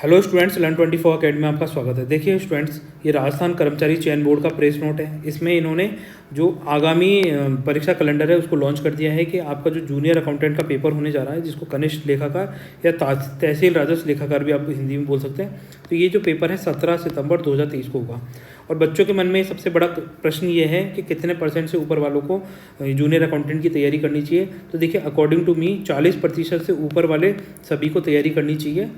Hello students, Learn24 academy में आपका स्वागत है। देखिए स्टूडेंट्स, ये राजस्थान कर्मचारी चयन बोर्ड का प्रेस नोट है। इसमें इन्होंने जो आगामी परीक्षा कैलेंडर है उसको लॉन्च कर दिया है कि आपका जो जूनियर अकाउंटेंट का पेपर होने जा रहा है, जिसको कनिष्ठ लेखाकार या तहसील राजस्व लेखाकार भी आप हिंदी में बोल सकते हैं, तो ये जो पेपर है 17 सितंबर 2023 को होगा। और बच्चों के मन में सबसे बड़ा प्रश्न ये है कि कितने % से ऊपर वालों को जूनियर अकाउंटेंट की तैयारी करनी चाहिए। तो देखिए, अकॉर्डिंग टू मी 40% से ऊपर वाले सभी को तैयारी करनी चाहिए,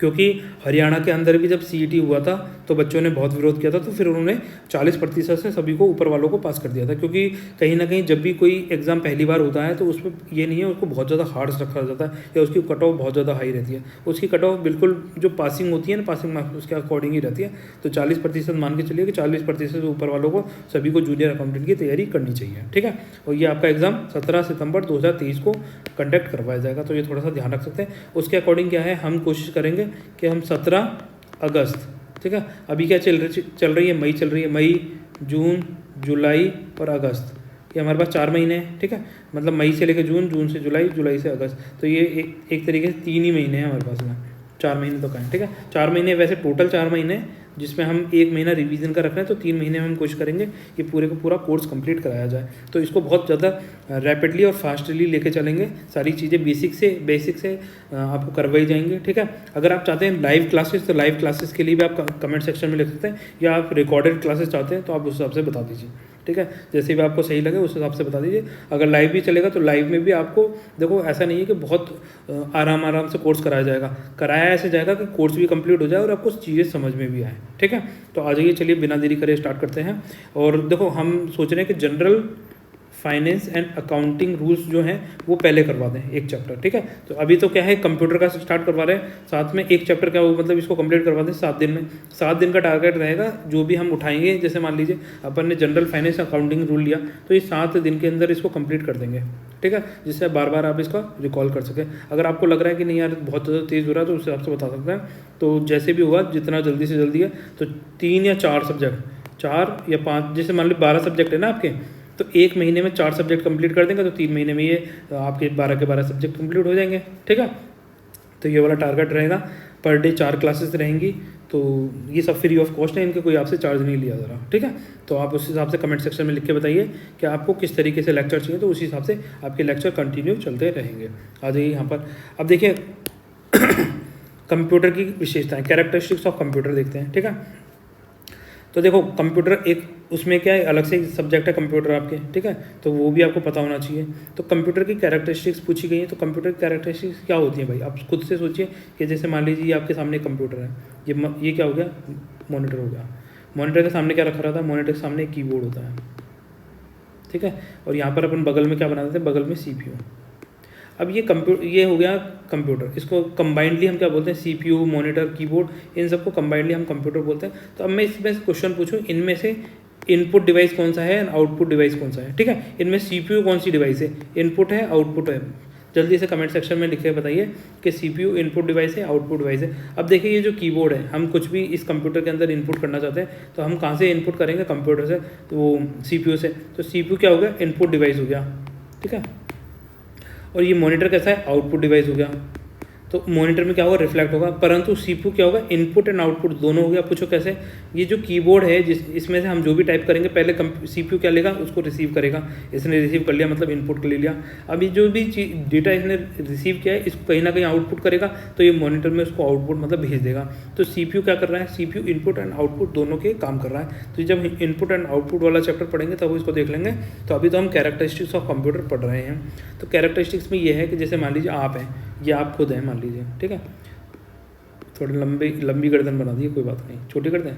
क्योंकि हरियाणा के अंदर भी जब सीईटी हुआ था तो बच्चों ने बहुत विरोध किया था, तो फिर उन्होंने 40% से सभी को ऊपर वालों को पास कर दिया था। क्योंकि कहीं ना कहीं जब भी कोई एग्ज़ाम पहली बार होता है तो उसमें ये नहीं है उसको बहुत ज़्यादा हार्ड्स रखा जाता है या उसकी कट ऑफ बहुत ज़्यादा हाई रहती है। उसकी कट ऑफ बिल्कुल जो पासिंग होती है ना, पासिंग मार्क्स, उसके अकॉर्डिंग ही रहती है। तो 40% मान के चलिए कि 40% से ऊपर वालों को सभी को जूनियर अकाउंटेंट की तैयारी करनी चाहिए, ठीक है। और ये आपका एग्ज़ाम 17 सितंबर 2023 को कंडक्ट करवाया जाएगा, तो ये थोड़ा सा ध्यान रख सकते हैं। उसके अकॉर्डिंग क्या है, हम कोशिश करेंगे कि हम 17 अगस्त, ठीक है, अभी क्या चल रही है, मई चल रही है, मई, जून, जुलाई और अगस्त, ये हमारे पास 4 महीने हैं, ठीक है। मतलब मई से लेकर जून, जून से जुलाई, जुलाई से अगस्त, तो ये एक तरीके से 3 ही महीने हैं हमारे पास में। 4 महीने तो कहें, ठीक है, 4 महीने, वैसे टोटल 4 महीने हैं, जिसमें हम 1 महीना रिवीजन का रख रहे हैं, तो 3 महीने में हम कोशिश करेंगे कि पूरे का पूरा कोर्स कंप्लीट कराया जाए। तो इसको बहुत ज़्यादा रैपिडली और फास्टली लेके चलेंगे, सारी चीज़ें बेसिक से आपको करवाई जाएंगी, ठीक है। अगर आप चाहते हैं लाइव क्लासेस, तो लाइव क्लासेस के लिए भी आप कमेंट सेक्शन में लिख सकते हैं, या आप रिकॉर्डेड क्लासेस चाहते हैं तो आप उस हिसाब से बता दीजिए, ठीक है। जैसे भी आपको सही लगे उस हिसाब से बता दीजिए। अगर लाइव भी चलेगा तो लाइव में भी आपको, देखो ऐसा नहीं है कि बहुत आराम से कोर्स कराया जाएगा, कराया ऐसे जाएगा कि कोर्स भी कंप्लीट हो जाए और आपको चीज़ें समझ में भी आए, ठीक है। तो आ जाइए, चलिए बिना देरी करे स्टार्ट करते हैं। और देखो, हम सोच रहे हैं कि general finance and accounting rules जो हैं वो पहले करवा दें, एक चैप्टर, ठीक है। तो अभी तो क्या है, कंप्यूटर का स्टार्ट करवा रहे हैं, साथ में एक चैप्टर क्या वो, मतलब इसको कंप्लीट करवा दें 7 दिन में। 7 दिन का टारगेट रहेगा, जो भी हम उठाएंगे, जैसे मान लीजिए अपन ने जनरल फाइनेंस अकाउंटिंग रूल लिया, तो ये 7 दिन के अंदर इसको कंप्लीट कर देंगे, ठीक है, जिससे बार बार आप इसका रिकॉल कर सकें। अगर आपको लग रहा है कि नहीं यार बहुत ज़्यादा तेज़ हो रहा है, तो उस हिसाब से बता सकते हैं। तो जैसे भी होगा, जितना जल्दी से जल्दी है, तो 3 या 4 सब्जेक्ट, 4 या 5, जैसे मान ली 12 सब्जेक्ट है ना आपके, तो 1 महीने में 4 सब्जेक्ट कंप्लीट कर देंगे, तो 3 महीने में ये आपके 12 के 12 सब्जेक्ट कंप्लीट हो जाएंगे, ठीक है। तो ये वाला टारगेट रहेगा। पर डे 4 क्लासेस रहेंगी, तो ये सब फ्री ऑफ कॉस्ट है, इनके कोई आपसे चार्ज नहीं लिया जा रहा, ठीक है। तो आप उस हिसाब से कमेंट सेक्शन में लिख के बताइए कि आपको किस तरीके से लेक्चर चाहिए, तो उसी हिसाब से आपके लेक्चर कंटिन्यू चलते रहेंगे। आ जाइए यहाँ पर। अब देखिए कंप्यूटर की विशेषताएँ, कैरेक्टरिस्टिक्स ऑफ कंप्यूटर देखते हैं, ठीक है। तो देखो, कंप्यूटर एक, उसमें क्या है, अलग से सब्जेक्ट है कंप्यूटर आपके, ठीक है, तो वो भी आपको पता होना चाहिए। तो कंप्यूटर की कैरेक्टरिस्टिक्स पूछी गई है, तो कंप्यूटर की कैरेक्टरिस्टिक्स क्या होती है भाई, आप खुद से सोचिए कि जैसे मान लीजिए आपके सामने कंप्यूटर है, ये क्या हो गया, मॉनिटर हो गया। मॉनिटर के सामने क्या रखा रहता है, मॉनिटर के सामने एक कीबोर्ड होता है, ठीक है, और यहाँ पर अपन बगल में क्या बना देते हैं, बगल में सीपीयू। अब ये हो गया कंप्यूटर, इसको कंबाइंडली हम क्या बोलते हैं, सीपीयू, मॉनिटर, कीबोर्ड, इन सबको कंबाइंडली हम कंप्यूटर बोलते हैं। तो अब मैं इसमें क्वेश्चन पूछूं, इनमें से इनपुट डिवाइस कौन सा है, आउटपुट डिवाइस कौन सा है, ठीक है। इनमें सीपीयू कौन सी डिवाइस है, इनपुट है, आउटपुट है, जल्दी से कमेंट सेक्शन में लिख के बताइए कि सीपीयू इनपुट डिवाइस है, आउटपुट डिवाइस है। अब देखिए, ये जो कीबोर्ड है, हम कुछ भी इस कंप्यूटर के अंदर इनपुट करना चाहते हैं, तो हम कहाँ से इनपुट करेंगे, कंप्यूटर से, तो वो सीपीयू से। तो सीपीयू क्या हो गया, इनपुट डिवाइस हो गया, ठीक है। और ये मॉनिटर कैसा है, आउटपुट डिवाइस हो गया। तो मॉनिटर में क्या होगा, रिफ्लेक्ट होगा, परंतु सीपीयू क्या होगा, इनपुट एंड आउटपुट दोनों हो गया। पूछो कैसे, ये जो कीबोर्ड है, इसमें से हम जो भी टाइप करेंगे, पहले सीपीयू क्या लेगा, उसको रिसीव करेगा, इसने रिसीव कर लिया, मतलब इनपुट कर लिया। अब ये जो भी डेटा इसने रिसीव किया है, इसको कहीं ना कहीं आउटपुट करेगा, तो ये मॉनिटर में उसको आउटपुट मतलब भेज देगा। तो सीपीयू क्या कर रहा है, सीपीयू इनपुट एंड आउटपुट दोनों के काम कर रहा है। तो जब इनपुट एंड आउटपुट वाला चैप्टर पढ़ेंगे तब इसको देख लेंगे। तो अभी तो हम कैरेक्टरिस्टिक्स ऑफ कंप्यूटर पढ़ रहे हैं। तो कैरेक्टरिस्टिक्स में ये है कि जैसे मान लीजिए आप हैं, ये आप खुद हैं मान लीजिए, ठीक है, थोड़ी लंबी गर्दन बना दी, कोई बात नहीं, छोटी कर दें,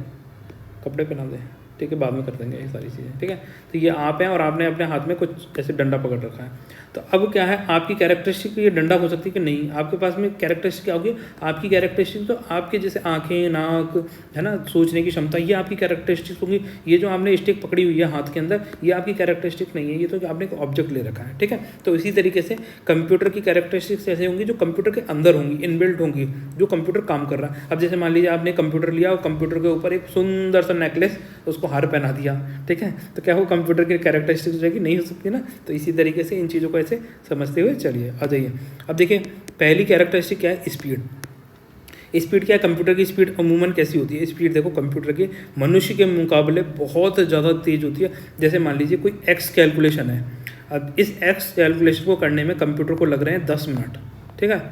कपड़े पहना दें, ठीक है, बाद में कर देंगे ये सारी चीज़ें, ठीक है। तो ये आप हैं और आपने अपने हाथ में कुछ ऐसे डंडा पकड़ रखा है। तो अब क्या है, आपकी कैरेक्टरिस्टिक ये डंडा हो सकती है कि नहीं, आपके पास में कैरेक्टरिस्टिक क्या होगी, आपकी कैरेक्टरिस्टिक तो आपके जैसे आंखें, नाक है ना, सोचने की क्षमता, ये आपकी कैरेक्टरिस्टिक्स होंगी। ये जो आपने स्टिक पकड़ी हुई है हाथ के अंदर, ये आपकी कैरेक्टरिस्टिक नहीं है, ये तो आपने एक ऑब्जेक्ट ले रखा है, ठीक है। तो इसी तरीके से कंप्यूटर की कैरेक्टरिस्टिक्स ऐसे होंगी जो कंप्यूटर के अंदर होंगी, इनबिल्ट होंगी, जो कंप्यूटर काम कर रहा है। अब जैसे मान लीजिए आपने कंप्यूटर लिया और कंप्यूटर के ऊपर एक सुंदर सा नेकलेस, उसको हार पहना दिया, ठीक है, तो क्या वो कंप्यूटर की कैरेक्टरिस्टिक्स हो जाएगी, नहीं हो सकती ना। तो इसी तरीके से इन चीज़ों को ऐसे समझते हुए चलिए, आ जाइए। अब देखिए, पहली कैरेक्टरिस्टिक क्या है, स्पीड। स्पीड क्या है, कंप्यूटर की स्पीड अमूमन कैसी होती है, स्पीड देखो कंप्यूटर की मनुष्य के मुकाबले बहुत ज़्यादा तेज़ होती है। जैसे मान लीजिए कोई एक्स कैलकुलेशन है, अब इस एक्स कैलकुलेशन को करने में कंप्यूटर को लग रहे हैं 10 मिनट, ठीक है।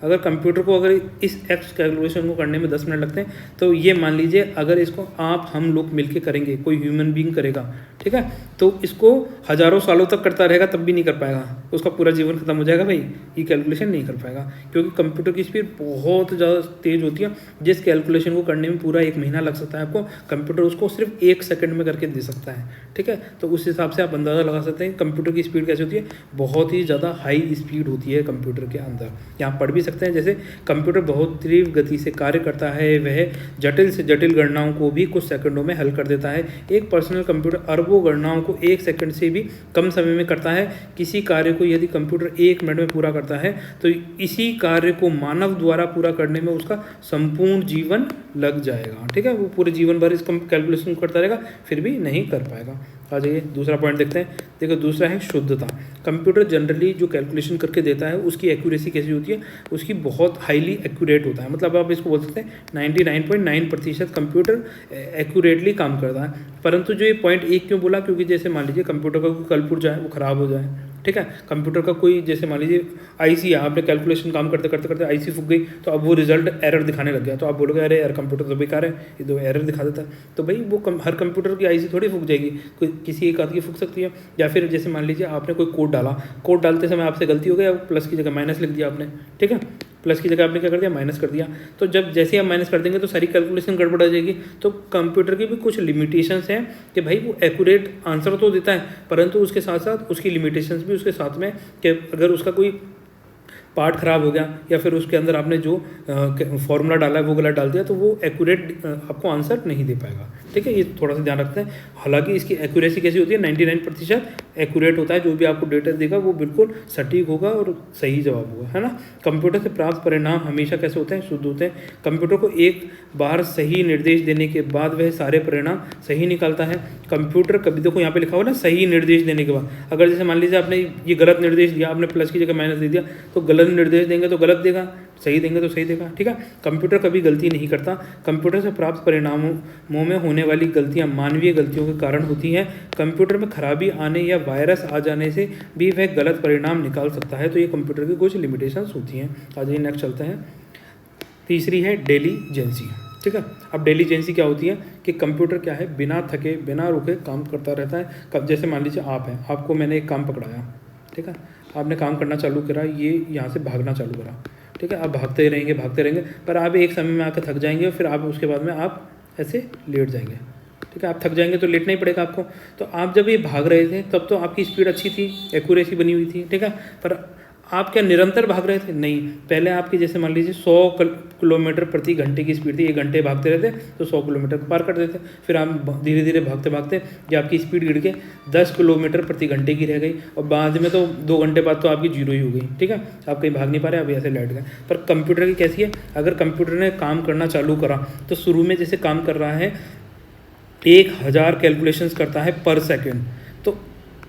अगर कंप्यूटर को अगर इस एक्स कैलकुलेशन को करने में 10 मिनट लगते हैं, तो ये मान लीजिए अगर इसको आप हम लोग मिलके करेंगे, कोई ह्यूमन बीइंग करेगा, ठीक है, तो इसको हज़ारों सालों तक करता रहेगा तब भी नहीं कर पाएगा, उसका पूरा जीवन खत्म हो जाएगा भाई, ये कैलकुलेशन नहीं कर पाएगा, क्योंकि कंप्यूटर की स्पीड बहुत ज़्यादा तेज़ होती है। जिस कैलकुलेशन को करने में पूरा 1 महीना लग सकता है आपको, कंप्यूटर उसको सिर्फ 1 सेकंड में करके दे सकता है, ठीक है। तो उस हिसाब से आप अंदाज़ा लगा सकते हैं कंप्यूटर की स्पीड कैसी होती है, बहुत ही ज़्यादा हाई स्पीड होती है कंप्यूटर के अंदर। यहाँ पढ़ भी सकते हैं, जैसे कंप्यूटर बहुत तीव्र गति से कार्य करता है, वह जटिल से जटिल गणनाओं को भी कुछ सेकंडों में हल कर देता है। एक पर्सनल कंप्यूटर अरबों गणनाओं को 1 सेकंड से भी कम समय में करता है। किसी कार्य को यदि कंप्यूटर 1 मिनट में पूरा करता है, तो इसी कार्य को मानव द्वारा पूरा करने में उसका संपूर्ण जीवन लग जाएगा, ठीक है। वो पूरे जीवन भर इस कैलकुलेशन करता रहेगा, फिर भी नहीं कर पाएगा। आ जाइए दूसरा पॉइंट देखते हैं। देखो दूसरा है शुद्धता। कंप्यूटर जनरली जो कैलकुलेशन करके देता है उसकी एक्यूरेसी कैसी होती है, उसकी बहुत हाईली एक्यूरेट होता है। मतलब आप इसको बोल सकते हैं 99.9% कंप्यूटर एक्यूरेटली काम करता है। परंतु जो ये पॉइंट 1 क्यों बोला, क्योंकि जैसे मान लीजिए कंप्यूटर का कोई कलपुर्जा जाए, वो ख़राब हो जाए, ठीक है। कंप्यूटर का कोई जैसे मान लीजिए आईसी है, आपने कैलकुलेशन काम करते करते करते आईसी फूक गई, तो अब वो रिजल्ट एरर दिखाने लग गया, तो आप बोलोगे अरे यार कंप्यूटर तो बेकार है, ये तो एरर दिखा देता है। तो भाई वो हर कंप्यूटर की आईसी थोड़ी फूक जाएगी, कोई किसी एक आध की फूक सकती है। या फिर जैसे मान लीजिए आपने कोई कोड डाला, कोड डालते समय आपसे गलती हो गया, प्लस की जगह माइनस लिख दिया आपने, ठीक है, प्लस की जगह आपने क्या कर दिया, माइनस कर दिया। तो जब जैसे ही आप माइनस कर देंगे तो सारी कैलकुलेशन गड़बड़ आ जाएगी। तो कंप्यूटर की भी कुछ लिमिटेशंस हैं कि भाई वो एक्यूरेट आंसर तो देता है, परंतु उसके साथ साथ उसकी लिमिटेशंस भी उसके साथ में, कि अगर उसका कोई पार्ट ख़राब हो गया या फिर उसके अंदर आपने जो फॉर्मूला डाला है वो गलत डाल दिया, तो वो एक्यूरेट आपको आंसर नहीं दे पाएगा, ठीक है। ये थोड़ा सा ध्यान रखते हैं। हालांकि इसकी एक्यूरेसी कैसी होती है, 99% एक्यूरेट होता है। जो भी आपको डेटा देगा वो बिल्कुल सटीक होगा और सही जवाब होगा, है ना। कंप्यूटर से प्राप्त परिणाम हमेशा कैसे होते हैं, शुद्ध होते हैं। कंप्यूटर को एक बार सही निर्देश देने के बाद वह सारे परिणाम सही निकालता है। कंप्यूटर कभी, देखो यहाँ पे लिखा हुआ ना, सही निर्देश देने के बाद। अगर जैसे मान लीजिए आपने ये गलत निर्देश दिया, आपने प्लस की जगह माइनस दे दिया, तो गलत निर्देश देंगे तो गलत देगा, सही देंगे तो सही देगा, ठीक है। कंप्यूटर कभी गलती नहीं करता। कंप्यूटर से प्राप्त परिणामों में होने वाली गलतियां मानवीय गलतियों के कारण होती हैं। कंप्यूटर में खराबी आने या वायरस आ जाने से भी वह गलत परिणाम निकाल सकता है। तो ये कंप्यूटर की कुछ लिमिटेशंस होती हैं। आज ये नेक्स्ट चलते हैं। तीसरी है डेलीजेंसी, ठीक है। अब डेलीजेंसी क्या होती है कि कंप्यूटर क्या है, बिना थके बिना रुके काम करता रहता है। कब जैसे मान लीजिए आप हैं, आपको मैंने एक काम पकड़ाया, ठीक है, आपने काम करना चालू करा, ये यहाँ से भागना चालू करा, ठीक है। आप भागते रहेंगे, पर आप एक समय में आकर थक जाएंगे, फिर आप उसके बाद में आप ऐसे लेट जाएंगे, ठीक है। आप थक जाएंगे तो लेटना ही पड़ेगा आपको। तो आप जब ये भाग रहे थे तब तो आपकी स्पीड अच्छी थी, एक्यूरेसी बनी हुई थी, ठीक है। पर आप क्या निरंतर भाग रहे थे, नहीं। पहले आपकी जैसे मान लीजिए 100 किलोमीटर प्रति घंटे की स्पीड थी, 1 घंटे भागते रहते तो 100 किलोमीटर पार कर देते। फिर आप धीरे धीरे भागते भागते जब आपकी स्पीड गिर के 10 किलोमीटर प्रति घंटे की रह गई, और बाद में तो 2 घंटे बाद तो आपकी जीरो ही हो गई, ठीक है। आप कहीं भाग नहीं पा रहे, अभी ऐसे लेट गए। पर कंप्यूटर की कैसी है, अगर कंप्यूटर ने काम करना चालू करा तो शुरू में जैसे काम कर रहा है 1000 कैलकुलेशंस करता है पर सेकेंड, तो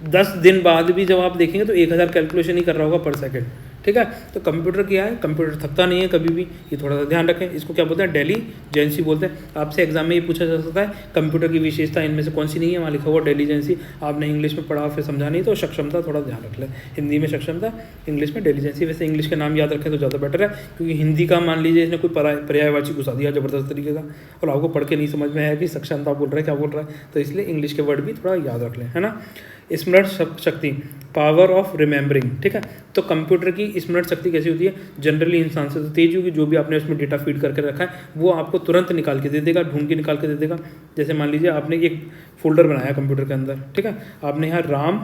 10 दिन बाद भी जब आप देखेंगे तो 1000 कैलकुलेशन ही कर रहा होगा पर सेकंड, ठीक है। तो कंप्यूटर क्या है, कंप्यूटर थकता नहीं है कभी भी, ये थोड़ा सा ध्यान रखें। इसको क्या बोलते हैं, डेलीजेंसी बोलते हैं। आपसे एग्जाम में ये पूछा जा सकता है कंप्यूटर की विशेषता इनमें से कौन सी नहीं है, वहाँ लिखा हुआ डेलीजेंसी। आपने इंग्लिश में पढ़ा फिर समझा नहीं, तो सक्षमता थोड़ा ध्यान रख लें। हिंदी में सक्षमता, इंग्लिश में डेलीजेंसी। वैसे इंग्लिश के नाम याद रखें तो ज़्यादा बेटर है, क्योंकि हिंदी का मान लीजिए इसने कोई पर्यायवाची घुसा दिया ज़बरदस्त तरीके का, और आपको पढ़ के नहीं समझ में आया कि सक्षमता बोल रहा है क्या बोल रहा है, तो इसलिए इंग्लिश के वर्ड भी थोड़ा याद रख लें, है ना। स्मरण शक्ति, पावर ऑफ रिमेंबरिंग, ठीक है। तो कंप्यूटर की स्मरण शक्ति कैसी होती है, जनरली इंसान से तो तेज होगी। जो भी आपने उसमें डेटा फीड करके रखा है वो आपको तुरंत निकाल के दे देगा, ढूंढ के निकाल के दे देगा। जैसे मान लीजिए आपने एक फोल्डर बनाया कंप्यूटर के अंदर, ठीक है, आपने यहाँ राम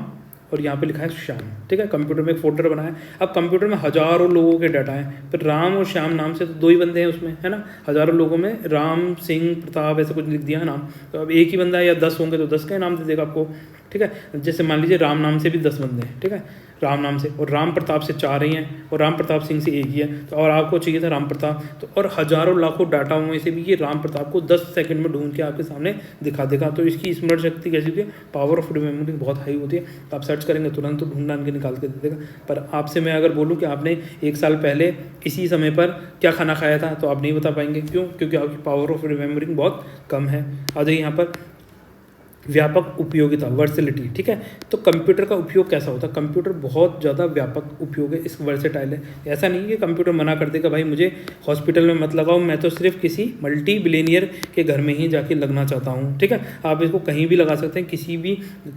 और यहाँ पे लिखा है श्याम, ठीक है। कंप्यूटर में एक फोल्डर बनाया। अब कंप्यूटर में हज़ारों लोगों के डाटा हैं, फिर राम और श्याम नाम से तो 2 ही बंदे हैं उसमें, है ना। हज़ारों लोगों में राम, सिंह, प्रताप ऐसा कुछ लिख दिया है नाम, तो अब एक ही बंदा है या 10 होंगे तो 10 का नाम दे देगा आपको, ठीक है। जैसे मान लीजिए राम नाम से भी 10 बंदे हैं, ठीक है। राम नाम से, और राम प्रताप से 4 ही हैं और राम प्रताप सिंह से 1 ही है, तो और आपको चाहिए था राम प्रताप, तो और हज़ारों लाखों डाटा में से भी ये राम प्रताप को 10 सेकंड में ढूंढ के आपके सामने दिखा देगा। तो इसकी स्मरण शक्ति कैसी होती है, पावर ऑफ रिमेमोरिंग बहुत हाई होती है। आप सर्च करेंगे तुरंत तो ढूंढ के निकाल के दे देगा। पर आपसे मैं अगर बोलूँ कि आपने 1 साल पहले इसी समय पर क्या खाना खाया था, तो आप नहीं बता पाएंगे। क्यों? क्योंकि आपकी पावर ऑफ रिमेमोरिंग बहुत कम है। आ जाइए यहाँ पर व्यापक उपयोगिता, वर्सिलिटी। ठीक है, तो कंप्यूटर का उपयोग कैसा होता है? कंप्यूटर बहुत ज़्यादा व्यापक उपयोग है, इस वर्सेटाइल है। ऐसा नहीं है कि कंप्यूटर मना कर देगा भाई मुझे हॉस्पिटल में मत लगाओ, मैं तो सिर्फ किसी मल्टी बिलियनियर के घर में ही जाके लगना चाहता हूँ। ठीक है, आप इसको कहीं भी लगा सकते हैं,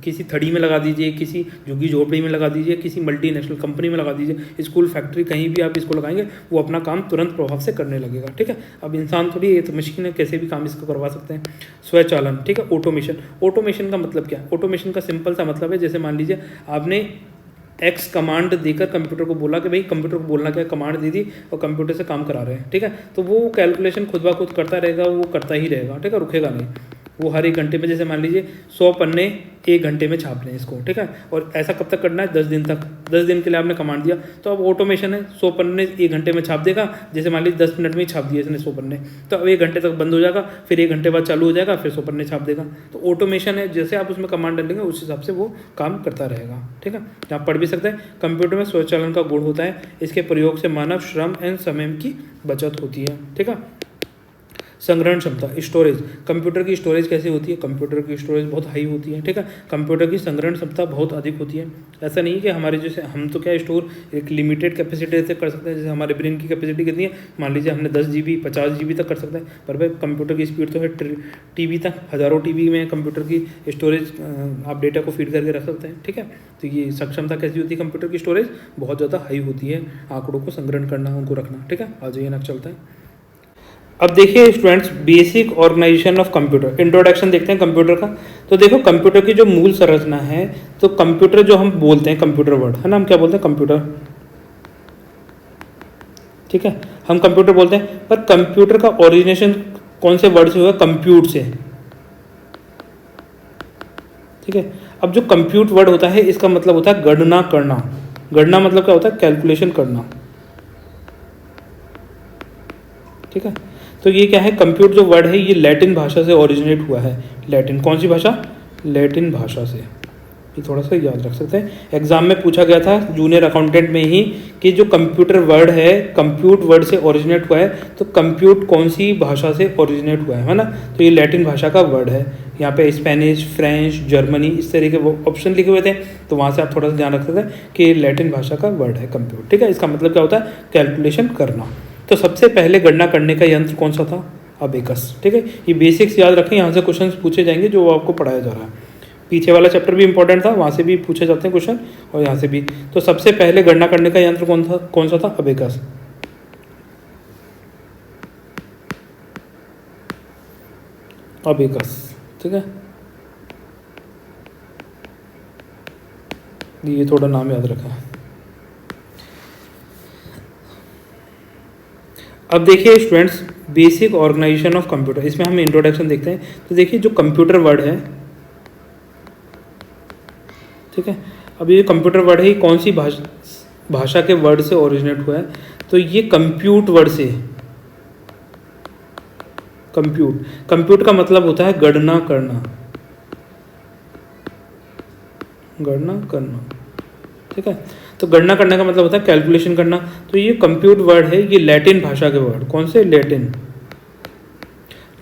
किसी थड़ी में लगा दीजिए, किसी झुग्गी झोपड़ी में लगा दीजिए, किसी मल्टीनेशनल कंपनी में लगा दीजिए, स्कूल फैक्ट्री, कहीं भी आप इसको लगाएंगे वो अपना काम तुरंत प्रभाव से करने लगेगा। ठीक है, अब इंसान थोड़ी, ये तो मशीन है, कैसे भी काम इसको करवा सकते हैं। स्वचालन, ठीक है, ऑटोमेशन। ऑटोमेशन का मतलब क्या है? ऑटोमेशन का सिंपल सा मतलब है, जैसे मान लीजिए आपने एक्स कमांड देकर कंप्यूटर को बोला कि भाई कंप्यूटर को बोलना क्या, कमांड दे दी और कंप्यूटर से काम करा रहे हैं। ठीक है, तो वो कैलकुलेशन खुद ब खुद करता रहेगा, वो करता ही रहेगा। ठीक है, रुकेगा नहीं। वो हर 1 घंटे में, जैसे मान लीजिए 100 पन्ने 1 घंटे में छाप लें इसको। ठीक है, और ऐसा कब तक करना है? 10 दिन तक। 10 दिन के लिए आपने कमांड दिया, तो अब ऑटोमेशन है, 100 पन्ने 1 घंटे में छाप देगा। जैसे मान लीजिए 10 मिनट में ही छाप दिए इसने 100 पन्ने, तो अब 1 घंटे तक बंद हो जाएगा, फिर 1 घंटे बाद चालू हो जाएगा, फिर 100 पन्ने छाप देगा। तो ऑटोमेशन है, जैसे आप उसमें कमांड डालेंगे उस हिसाब से वो काम करता रहेगा। ठीक है, आप पढ़ भी सकते हैं। कंप्यूटर में स्वचालन का गुण होता है, इसके प्रयोग से मानव श्रम एंड समय की बचत होती है। ठीक है, संग्रहण क्षमता, स्टोरेज। कंप्यूटर की स्टोरेज कैसी होती है? कंप्यूटर की स्टोरेज बहुत हाई होती है। ठीक है, कंप्यूटर की संग्रहण क्षमता बहुत अधिक होती है। ऐसा नहीं है कि हमारे जैसे, हम तो क्या स्टोर एक लिमिटेड कैपेसिटी से कर सकते हैं। जैसे हमारे ब्रेन की कैपेसिटी कितनी है, मान लीजिए हमने 10 GB 50 GB तक कर सकते हैं, पर भाई कंप्यूटर की स्पीड तो है TB तक, हज़ारों TB में कंप्यूटर की स्टोरेज आप डेटा को फीड करके रख सकते हैं। ठीक है, तो ये सक्षमता कैसी होती है? कंप्यूटर की स्टोरेज बहुत ज़्यादा हाई होती है, आंकड़ों को संग्रहण करना, उनको रखना। ठीक है, आ जाइए ना, चलता है। अब देखिए students, basic organisation of computer, introduction देखते हैं कंप्यूटर का। तो देखो कंप्यूटर की जो मूल संरचना है, तो कंप्यूटर जो हम बोलते हैं, कंप्यूटर वर्ड है ना, हम क्या बोलते हैं? कंप्यूटर। ठीक है, हम कंप्यूटर बोलते हैं, पर कंप्यूटर का ओरिजिनेशन कौन से वर्ड से हुआ? कंप्यूट से। ठीक है, अब जो कंप्यूट वर्ड होता है, इसका मतलब होता है गणना करना। गणना मतलब क्या होता है? कैलकुलेशन करना। ठीक है, तो ये क्या है? कंप्यूट जो वर्ड है ये लैटिन भाषा से ओरिजिनेट हुआ है। लैटिन, कौन सी भाषा? लैटिन भाषा से। ये थोड़ा सा याद रख सकते हैं, एग्जाम में पूछा गया था जूनियर अकाउंटेंट में ही कि जो कंप्यूटर वर्ड है, कंप्यूट वर्ड से ओरिजिनेट हुआ है, तो कंप्यूट कौन सी भाषा से ओरिजिनेट हुआ है ना? तो ये लैटिन भाषा का वर्ड है। यहाँ पे स्पेनिश, फ्रेंच, जर्मनी, इस तरह के वो ऑप्शन लिखे हुए थे, तो वहाँ से आप थोड़ा सा ध्यान रख सकते हैं कि लैटिन भाषा का वर्ड है कंप्यूट। ठीक है, इसका मतलब क्या होता है? कैलकुलेशन करना। तो सबसे पहले गणना करने का यंत्र कौन सा था? अबेकस। ठीक है, ये बेसिक्स याद रखें, यहाँ से क्वेश्चंस पूछे जाएंगे जो आपको पढ़ाया जा रहा है। पीछे वाला चैप्टर भी इंपॉर्टेंट था, वहाँ से भी पूछे जाते हैं क्वेश्चन, और यहाँ से भी। तो सबसे पहले गणना करने का यंत्र कौन सा था? अबेकस। अबेकस। ठीक है, ये थोड़ा नाम याद रखा। अब देखिए students, basic organisation of computer, इसमें हम इंट्रोडक्शन देखते हैं। तो देखिए जो कंप्यूटर वर्ड है, ठीक है, अब ये कंप्यूटर वर्ड है, ये कौन सी भाषा के वर्ड से ओरिजिनेट हुआ है? तो ये कंप्यूट वर्ड से। कंप्यूट का मतलब होता है गणना करना। गणना करना। ठीक है, तो गणना करने का मतलब होता है कैलकुलेशन करना। तो ये कंप्यूट वर्ड है, ये लैटिन भाषा के वर्ड, कौन से?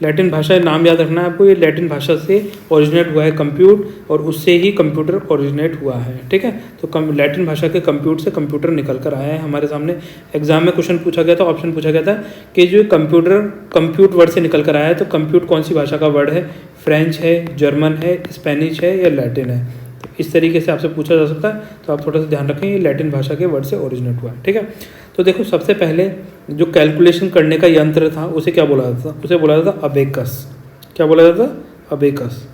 लैटिन भाषा, नाम याद रखना है आपको, ये लैटिन भाषा से ओरिजिनेट हुआ है कंप्यूट, और उससे ही कंप्यूटर ओरिजिनेट हुआ है। ठीक है, तो लैटिन भाषा के कंप्यूट से कंप्यूटर निकल कर आया है। हमारे सामने एग्जाम में क्वेश्चन पूछा गया था, ऑप्शन पूछा गया था कि जो कंप्यूट वर्ड से निकल कर आया है, तो कंप्यूट कौन सी भाषा का वर्ड है? फ्रेंच है, जर्मन है, स्पेनिश है, या लैटिन है? तो इस तरीके से आपसे पूछा जा सकता है, तो आप थोड़ा सा ध्यान रखें, ये लैटिन भाषा के वर्ड से ओरिजिनेट हुआ है। ठीक है, तो देखो सबसे पहले जो कैलकुलेशन करने का यंत्र था उसे क्या बोला जाता था? उसे बोला जाता था अबेकस। क्या बोला जाता था? अबेकस।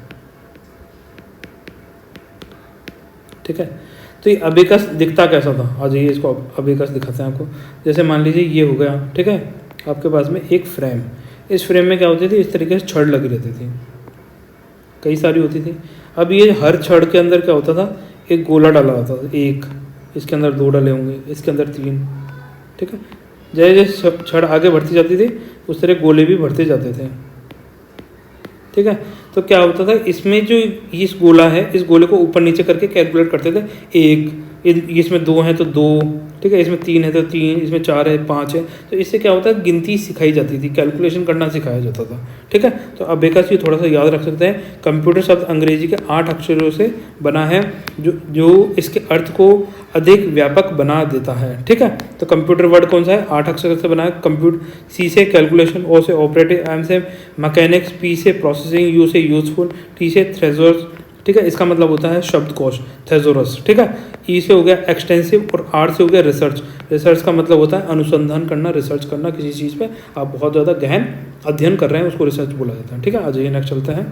ठीक है, तो ये अबेकस दिखता कैसा था? आ जाइए इसको अबेकस दिखाते हैं आपको। जैसे मान लीजिए ये हो गया, ठीक है, आपके पास में एक फ्रेम, इस फ्रेम में क्या होती थी? इस तरीके से छड़ लगी रहती थी, कई सारी होती थी। अब ये हर छड़ के अंदर क्या होता था? एक गोला डाला होता था, एक, इसके अंदर 2 डले होंगे, इसके अंदर 3, ठीक है। जैसे जैसे छड़ आगे बढ़ती जाती थी उस तरह गोले भी बढ़ते जाते थे, ठीक है। तो क्या होता था, इसमें जो इस गोला है, इस गोले को ऊपर नीचे करके कैलकुलेट करते थे। इसमें 2 है तो 2, ठीक है, इसमें 3 है तो 3, इसमें 4 है 5 है। तो इससे क्या होता है, गिनती सिखाई जाती थी, कैलकुलेशन करना सिखाया जाता था, ठीक है। तो अबेकस ये थोड़ा सा याद रख सकते हैं। कंप्यूटर शब्द अंग्रेजी के 8 अक्षरों से बना है जो इसके अर्थ को अधिक व्यापक बना देता है, ठीक है। तो कंप्यूटर वर्ड कौन सा है, 8 अक्षर से बना है। कंप्यूटर, सी से कैलकुलेशन, ओ से ऑपरेटिव, एम से मैकेनिक्स, पी से प्रोसेसिंग, यू से यूजफुल, टी से थ्रेजर्स, ठीक है। इसका मतलब होता है शब्दकोश, थेजोरस, ठीक है। ई से हो गया एक्सटेंसिव और आर से हो गया रिसर्च। रिसर्च का मतलब होता है अनुसंधान करना, रिसर्च करना किसी चीज़ पे आप बहुत ज़्यादा गहन अध्ययन कर रहे हैं, उसको रिसर्च बोला जाता है, ठीक है। आज ये नेक्स्ट चलता है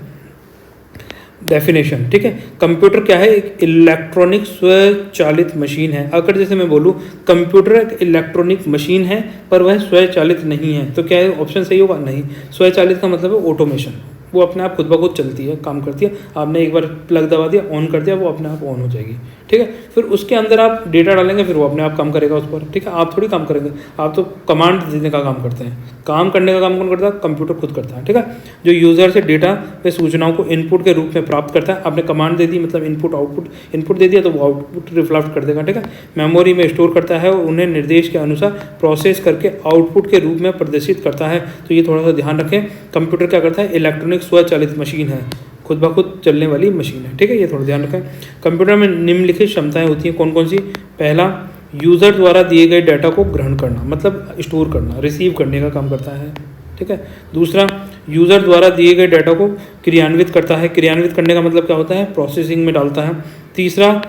डेफिनेशन, ठीक है। कंप्यूटर क्या है, एक इलेक्ट्रॉनिक स्वचालित मशीन है। अगर जैसे मैं बोलूँ कंप्यूटर एक इलेक्ट्रॉनिक मशीन है पर वह स्वचालित नहीं है, तो क्या है ऑप्शन सही होगा, नहीं। स्वचालित का मतलब है ऑटोमेशन, वो अपने आप खुद ब खुद चलती है, काम करती है। आपने एक बार प्लग दबा दिया, ऑन कर दिया, वो अपने आप ऑन हो जाएगी, ठीक है। फिर उसके अंदर आप डेटा डालेंगे, फिर वो अपने आप काम करेगा उस पर, ठीक है। आप थोड़ी काम करेंगे, आप तो कमांड देने का काम करते हैं। काम करने का काम कौन करता है, कंप्यूटर खुद करता है, ठीक है। जो यूज़र से डेटा व सूचनाओं को इनपुट के रूप में प्राप्त करता है, आपने कमांड दे दी, मतलब इनपुट आउटपुट, इनपुट दे दिया तो वो आउटपुट रिफ्लेक्ट कर देगा, ठीक है। मेमोरी में स्टोर करता है और उन्हें निर्देश के अनुसार प्रोसेस करके आउटपुट के रूप में प्रदर्शित करता है। तो ये थोड़ा सा ध्यान रखें, कंप्यूटर क्या करता है, इलेक्ट्रॉनिक स्वचालित मशीन है, खुद ब खुद चलने वाली मशीन है, ठीक है। ये थोड़ा ध्यान रखें। कंप्यूटर में निम्नलिखित क्षमताएं होती हैं, कौन कौन सी। पहला, यूज़र द्वारा दिए गए डाटा को ग्रहण करना, मतलब स्टोर करना, रिसीव करने का काम करता है, ठीक है। दूसरा, यूज़र द्वारा दिए गए डाटा को क्रियान्वित करता है। क्रियान्वित करने का मतलब क्या होता है, प्रोसेसिंग में डालता है। तीसरा,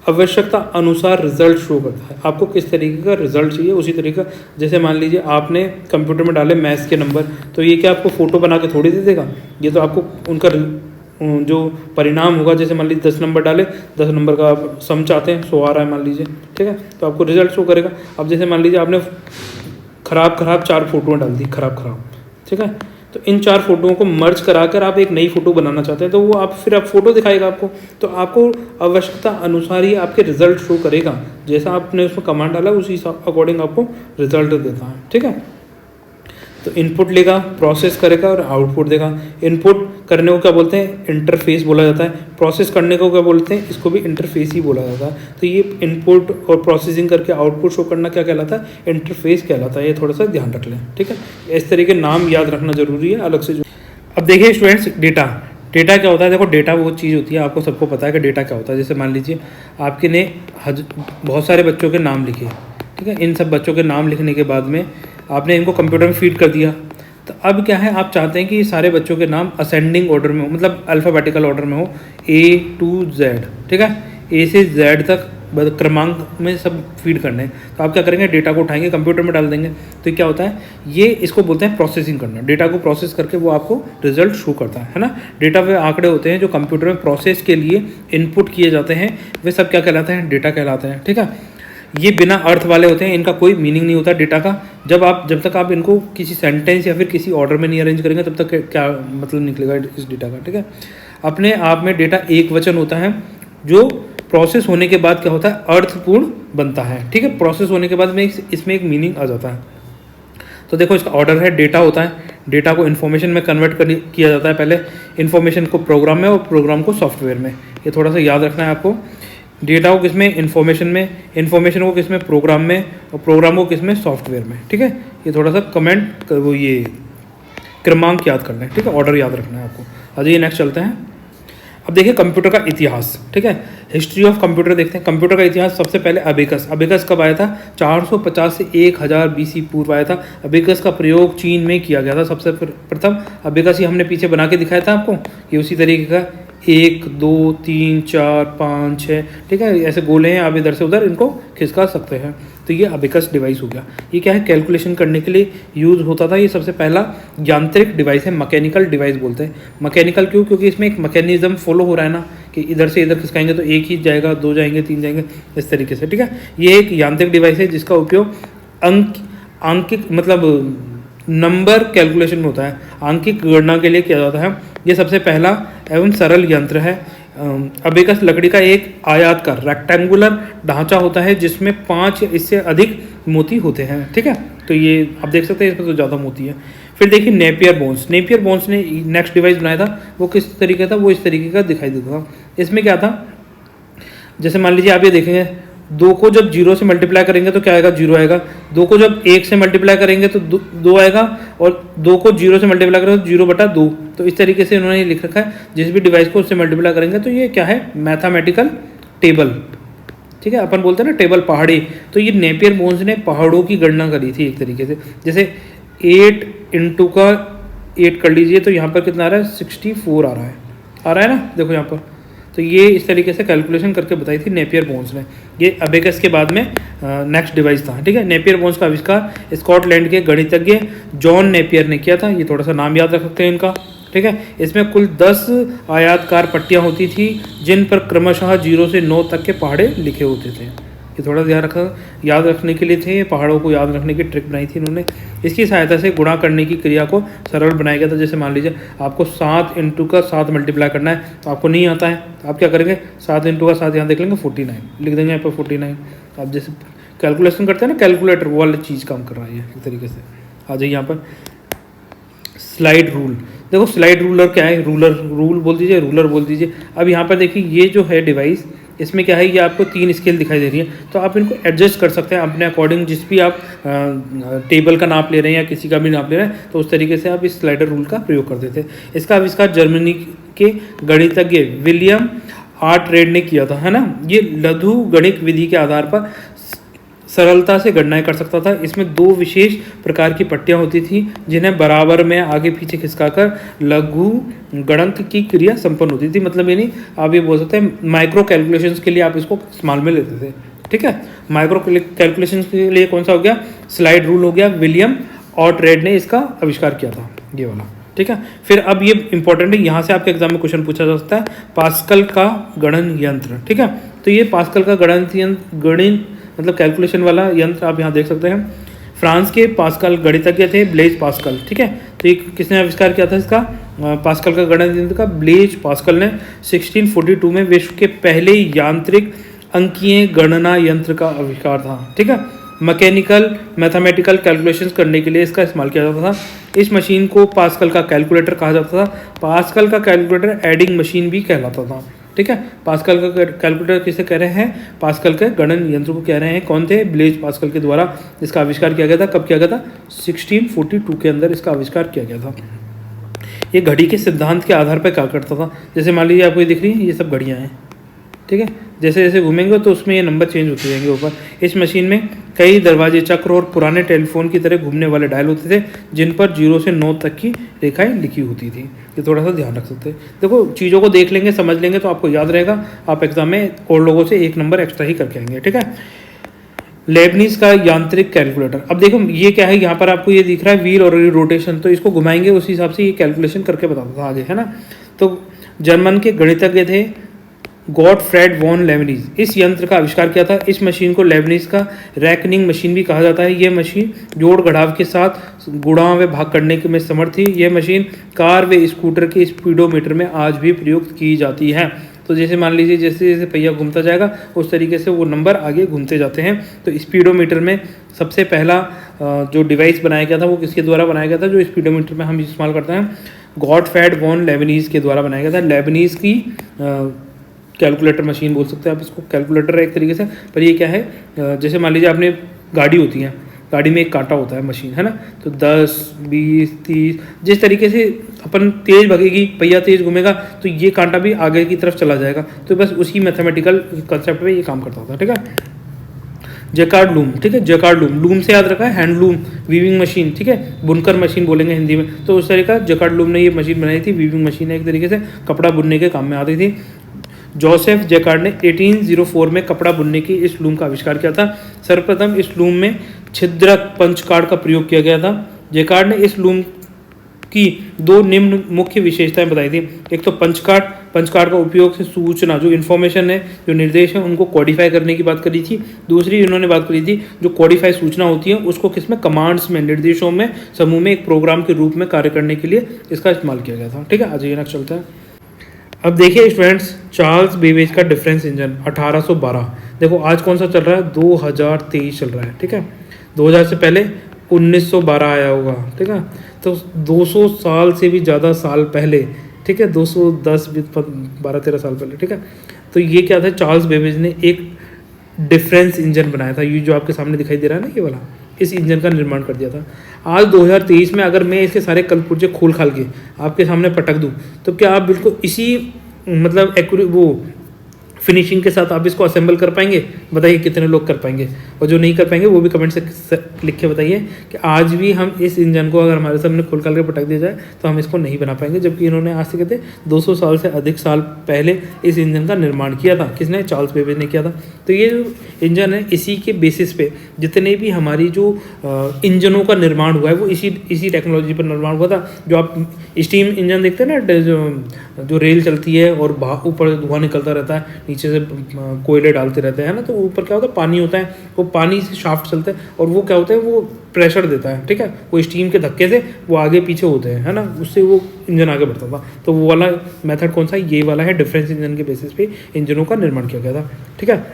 आवश्यकता अनुसार रिजल्ट शो करता है, आपको किस तरीके का रिजल्ट चाहिए उसी तरीके का। जैसे मान लीजिए आपने कंप्यूटर में डाले मैथ्स के नंबर, तो ये क्या आपको फ़ोटो बना के थोड़ी दे देगा, ये तो आपको उनका जो परिणाम होगा। जैसे मान लीजिए 10 नंबर डाले, 10 नंबर का आप सम चाहते हैं, 100 आ रहा है मान लीजिए, ठीक है, तो आपको रिजल्ट शो करेगा। अब जैसे मान लीजिए आपने खराब 4 फोटोएँ डाल दी, खराब, ठीक है, तो इन 4 फोटोओं को मर्ज कराकर आप एक नई फ़ोटो बनाना चाहते हैं, तो वो आप फिर फ़ोटो दिखाएगा आपको। तो आपको आवश्यकता अनुसार ही आपके रिजल्ट शो करेगा, जैसा आपने उसमें कमांड डाला उसी अकॉर्डिंग आपको रिजल्ट देता है, ठीक है। तो इनपुट लेगा, प्रोसेस करेगा और आउटपुट देगा। इनपुट करने को क्या बोलते हैं, इंटरफेस बोला जाता है। प्रोसेस करने को क्या बोलते हैं, इसको भी इंटरफेस ही बोला जाता है। तो ये इनपुट और प्रोसेसिंग करके आउटपुट शो करना क्या कहलाता है, इंटरफेस कहलाता है। ये थोड़ा सा ध्यान रख लें, ठीक है। इस तरीके नाम याद रखना जरूरी है अलग से। जो अब देखिए स्टूडेंट्स, डेटा क्या होता है। देखो डेटा वो चीज़ होती है, आपको सबको पता है कि डेटा क्या होता है। जैसे मान लीजिए आपके ने बहुत सारे बच्चों के नाम लिखे, ठीक है। इन सब बच्चों के नाम लिखने के बाद में आपने इनको कंप्यूटर में फीड कर दिया। तो अब क्या है, आप चाहते हैं कि ये सारे बच्चों के नाम असेंडिंग ऑर्डर में हो, मतलब अल्फ़ाबेटिकल ऑर्डर में हो, A to Z, ठीक है। A से Z तक क्रमांक में सब फीड करने हैं। तो आप क्या करेंगे, डेटा को उठाएंगे, कंप्यूटर में डाल देंगे। तो क्या होता है, ये इसको बोलते हैं प्रोसेसिंग करना। डेटा को प्रोसेस करके वो आपको रिजल्ट शो करता है ना। डेटा वे आंकड़े होते हैं जो कंप्यूटर में प्रोसेस के लिए इनपुट किए जाते हैं, वे सब क्या कहलाते हैं, डेटा कहलाते हैं, ठीक है। ये बिना अर्थ वाले होते हैं, इनका कोई मीनिंग नहीं होता डेटा का। जब तक आप इनको किसी सेंटेंस या फिर किसी ऑर्डर में नहीं अरेंज करेंगे, तब तक क्या मतलब निकलेगा इस डेटा का, ठीक है। अपने आप में डेटा एक वचन होता है, जो प्रोसेस होने के बाद क्या होता है, अर्थपूर्ण बनता है, ठीक है। प्रोसेस होने के बाद में इसमें एक मीनिंग आ जाता है। तो देखो इसका ऑर्डर है, डेटा होता है, डेटा को इन्फॉर्मेशन में कन्वर्ट किया जाता है। पहले इन्फॉर्मेशन को प्रोग्राम में और प्रोग्राम को सॉफ्टवेयर में। ये थोड़ा सा याद रखना है आपको। डेटा को किसमें, इन्फॉर्मेशन में, इन्फॉर्मेशन को किसमें, प्रोग्राम में, और प्रोग्राम को किसमें, सॉफ्टवेयर में, ठीक है। ये थोड़ा सा कमेंट वो ये क्रमांक याद करना है, ठीक है, ऑर्डर याद रखना है आपको। आ जाइए नेक्स्ट चलते हैं। अब देखिए कंप्यूटर का इतिहास, ठीक है, हिस्ट्री ऑफ कंप्यूटर देखते हैं। कंप्यूटर का इतिहास सबसे पहले अबेकस कब आया था, 450 से 1000 BC पूर्व आया था। अबेकस का प्रयोग चीन में किया गया था सबसे प्रथम। अबेकस ही हमने पीछे बना के दिखाया था आपको, ये उसी तरीके का 1 2 3 4 5 6, ठीक है, ऐसे गोले हैं, आप इधर से उधर इनको खिसका सकते हैं। तो ये अबेकस डिवाइस हो गया। ये क्या है, कैलकुलेशन करने के लिए यूज़ होता था। ये सबसे पहला यांत्रिक डिवाइस है, मैकेनिकल डिवाइस बोलते हैं। मैकेनिकल क्यों, क्योंकि इसमें एक मैकेनिज्म फॉलो हो रहा है ना, कि इधर से इधर खिसकाएंगे तो एक ही जाएगा, 2 जाएंगे, 3 जाएंगे, इस तरीके से, ठीक है। ये एक यांत्रिक डिवाइस है जिसका उपयोग आंकिक मतलब नंबर कैलकुलेशन में होता है, आंकिक गणना के लिए किया जाता है। ये सबसे पहला एवं सरल यंत्र है। अबेकस लकड़ी का एक आयताकार रेक्टेंगुलर ढांचा होता है जिसमें 5 या इससे अधिक मोती होते हैं। ठीक है, तो ये आप देख सकते हैं इसमें तो ज़्यादा मोती है। फिर देखिए नेपियर बोन्स। नेपियर बोन्स ने नेक्स्ट डिवाइस बनाया था, वो किस तरीके था, वो इस तरीके का दिखाई देता था। इसमें क्या था, जैसे मान लीजिए आप ये देखेंगे, 2 को जब 0 से मल्टीप्लाई करेंगे तो क्या आएगा, 0 आएगा। 2 को जब 1 से मल्टीप्लाई करेंगे तो 2 आएगा, और 2 को 0 से मल्टीप्लाई करेंगे तो 0/2। तो इस तरीके से इन्होंने लिख रखा है, जिस भी डिवाइस को उससे मल्टीप्लाई करेंगे तो ये क्या है, मैथमेटिकल टेबल। ठीक है, अपन बोलते हैं ना टेबल पहाड़ी, तो ये नेपियर बोन्स ने पहाड़ों की गणना करी थी एक तरीके से। जैसे 8 इंटू का 8 कर लीजिए तो यहाँ पर कितना आ रहा है, 64 आ रहा है ना, देखो यहाँ पर। तो ये इस तरीके से कैलकुलेशन करके बताई थी नेपियर बोन्स ने। ये अबेकस के बाद में नेक्स्ट डिवाइस था। ठीक है, नेपियर बोन्स का आविष्कार स्कॉटलैंड के गणितज्ञ जॉन नेपियर ने किया था। ये थोड़ा सा नाम याद रख सकते हैं इनका। ठीक है, इसमें कुल 10 आयताकार पट्टियाँ होती थी जिन पर क्रमशः 0 से 9 तक के पहाड़े लिखे होते थे। ये थोड़ा ध्यान रखा, याद रखने के लिए थे, पहाड़ों को याद रखने की ट्रिक बनाई थी इन्होंने। इसकी सहायता से गुणा करने की क्रिया को सरल बनाया गया था। जैसे मान लीजिए आपको 7 इंटू का 7 मल्टीप्लाई करना है, तो आपको नहीं आता है, तो आप क्या करेंगे, 7 इंटू का 7 यहाँ देख लेंगे, 49 लिख देंगे यहाँ पर 49। आप जैसे कैलकुलेशन करते हैं ना, कैलकुलेटर, वो वाली चीज़ काम कर रहा है एक तरीके से। आ जाइए यहाँ पर स्लाइड रूल। देखो स्लाइड रूलर क्या है, रूल बोल दीजिए, रूलर बोल दीजिए। अब यहाँ पर देखिए ये जो है डिवाइस, इसमें क्या है, ये आपको 3 स्केल दिखाई दे रही है, तो आप इनको एडजस्ट कर सकते हैं अपने अकॉर्डिंग। जिस भी आप टेबल का नाप ले रहे हैं या किसी का भी नाप ले रहे हैं, तो उस तरीके से आप इस स्लाइडर रूल का प्रयोग करते थे। इसका आविष्कार जर्मनी के गणितज्ञ विलियम आर्टरेड ने किया था, है ना। ये लघु गणित विधि के आधार पर सरलता से गणनाएं कर सकता था। इसमें 2 विशेष प्रकार की पट्टियां होती थी जिन्हें बराबर में आगे पीछे खिसकाकर लघु गणक की क्रिया संपन्न होती थी। मतलब ये नहीं, आप ये बोल सकते हैं माइक्रो कैलकुलेशंस के लिए आप इसको इस्तेमाल में लेते थे। ठीक है, माइक्रो कैलकुलेशंस के लिए कौन सा हो गया, स्लाइड रूल हो गया। विलियम आर्टरेड ने इसका आविष्कार किया था, ये वाला। ठीक है, फिर अब ये इंपॉर्टेंट है, यहाँ से आपके एग्जाम में क्वेश्चन पूछा जा सकता है, पास्कल का गणन यंत्र। ठीक है, तो ये पास्कल का गणित मतलब कैलकुलेशन वाला यंत्र आप यहाँ देख सकते हैं। फ्रांस के पास्कल गणितज्ञ थे ब्लेज पास्कल। ठीक है, तो ये किसने आविष्कार किया था इसका, पास्कल का गणित यंत्र का ब्लेज पास्कल ने 1642 में विश्व के पहले यांत्रिक अंकीय गणना यंत्र का आविष्कार था। ठीक है, मैकेनिकल मैथमेटिकल कैलकुलेशंस करने के लिए इसका इस्तेमाल किया जाता था। इस मशीन को पास्कल का कैलकुलेटर कहा जाता था। पास्कल का कैलकुलेटर एडिंग मशीन भी कहलाता था। ठीक है, पास्कल का कैलकुलेटर किसे कह रहे हैं, पास्कल के गणन यंत्र को कह रहे हैं। कौन थे, ब्लेज पास्कल के द्वारा इसका आविष्कार किया गया था। कब किया गया था, 1642 के अंदर इसका आविष्कार किया गया था। ये घड़ी के सिद्धांत के आधार पर क्या करता था, जैसे मान लीजिए आपको ये दिख रही है, ये सब घड़ियाँ हैं। ठीक है, जैसे जैसे घूमेंगे तो उसमें ये नंबर चेंज होते जाएंगे ऊपर। इस मशीन में कई दरवाजे, चक्र और पुराने टेलीफोन की तरह घूमने वाले डायल होते थे जिन पर 0 से 9 तक की रेखाएं लिखी होती थी। ये थोड़ा सा ध्यान रख सकते हैं। देखो चीज़ों को देख लेंगे, समझ लेंगे तो आपको याद रहेगा, आप एग्जाम में और लोगों से 1 नंबर एक्स्ट्रा ही करके आएंगे। ठीक है, लेबनीज का यांत्रिक कैलकुलेटर। अब देखो ये क्या है, यहाँ पर आपको ये दिख रहा है व्हील और रोटेशन, तो इसको घुमाएंगे उस हिसाब से ये कैलकुलेशन करके बताता था आगे, है ना। तो जर्मन के गणितज्ञ थे गॉटफ्रेड वॉन लेबनीज, इस यंत्र का आविष्कार किया था। इस मशीन को लेबनीज का रैकनिंग मशीन भी कहा जाता है। यह मशीन जोड़ घटाव के साथ गुणा व भाग करने में समर्थ थी। यह मशीन कार व स्कूटर के स्पीडोमीटर में आज भी प्रयुक्त की जाती है। तो जैसे मान लीजिए जैसे जैसे पहिया घूमता जाएगा उस तरीके से वो नंबर आगे घूमते जाते हैं। तो स्पीडोमीटर में सबसे पहला जो डिवाइस बनाया गया था वो किसके द्वारा बनाया गया था, जो स्पीडोमीटर में हम इस्तेमाल करते हैं, गॉटफ्रेड वॉन लेबनीज के द्वारा बनाया गया था। लेबनीज की कैलकुलेटर मशीन बोल सकते हैं आप इसको, कैलकुलेटर है एक तरीके से। पर ये क्या है, जैसे मान लीजिए आपने गाड़ी होती है, गाड़ी में एक कांटा होता है, मशीन है ना, तो 10, 20, 30 जिस तरीके से अपन तेज़ भगेगी, पहिया तेज़ घूमेगा तो ये कांटा भी आगे की तरफ चला जाएगा। तो बस उसी मैथमेटिकल कंसेप्ट में ये काम करता था। ठीक है, जैकार्ड लूम। ठीक है, जैकार्ड लूम, लूम से याद रखा है हैंडलूम, वीविंग मशीन। ठीक है, बुनकर मशीन बोलेंगे हिंदी में। तो उस तरीके का जैकार्ड लूम ने ये मशीन बनाई थी। वीविंग मशीन है एक तरीके से, कपड़ा बुनने के काम में आती थी। जोसेफ जैकार्ड ने 1804 में कपड़ा बुनने की इस लूम का आविष्कार किया था। सर्वप्रथम इस लूम में छिद्रक पंच कार्ड का प्रयोग किया गया था। जैकार्ड ने इस लूम की 2 निम्न मुख्य विशेषताएं बताई थी। एक तो पंच कार्ड का उपयोग से सूचना, जो इन्फॉर्मेशन है, जो निर्देश है, उनको कोडिफाई करने की बात करी थी। दूसरी इन्होंने बात करी थी जो कोडिफाई सूचना होती है उसको किसमें, कमांड्स में, निर्देशों में, समूह में एक प्रोग्राम के रूप में कार्य करने के लिए इसका इस्तेमाल किया गया था। ठीक है, आज ये नेक्स्ट चलता है। अब देखिए स्टूडेंट्स, चार्ल्स बेबेज का डिफरेंस इंजन 1812। देखो आज कौन सा चल रहा है, 2023 चल रहा है, ठीक है। 2000 से पहले 1912 आया होगा, ठीक है। तो 200 साल से भी ज़्यादा साल पहले, ठीक है, 210 12-13 साल पहले, ठीक है। तो ये क्या था, चार्ल्स बेबेज ने एक डिफरेंस इंजन बनाया था। ये जो आपके सामने दिखाई दे रहा है ना, ये वाला, इस इंजन का निर्माण कर दिया था। आज 2023 में अगर मैं इसके सारे कल पुर्जे खोल खाल के आपके सामने पटक दूं, तो क्या आप बिल्कुल इसी मतलब वो फिनिशिंग के साथ आप इसको असेंबल कर पाएंगे? बताइए कितने लोग कर पाएंगे, और जो नहीं कर पाएंगे वो भी कमेंट से लिख के बताइए कि आज भी हम इस इंजन को अगर हमारे सामने खोल खाल के पटक दिया जाए तो हम इसको नहीं बना पाएंगे। जबकि इन्होंने आज से कहते 200 साल से अधिक साल पहले इस इंजन का निर्माण किया था। किसने? चार्ल्स बेबेज ने किया था। तो ये जो इंजन है, इसी के बेसिस पे जितने भी हमारी जो इंजनों का निर्माण हुआ है वो इसी टेक्नोलॉजी पर निर्माण हुआ था। जो आप स्टीम इंजन देखते हैं ना, जो रेल चलती है और ऊपर धुआं निकलता रहता है, नीचे से कोयले डालते रहते हैं ना, तो ऊपर क्या होता है, पानी होता है, वो पानी से शाफ्ट चलते हैं और वो क्या होता है, वो प्रेशर देता है, ठीक है। वो स्टीम के धक्के से वो आगे पीछे होते हैं, है ना, उससे वो इंजन आगे बढ़ता था। तो वो वाला मेथड कौन सा, ये वाला है। डिफरेंस इंजन के बेसिस पे इंजनों का निर्माण किया गया था, ठीक है।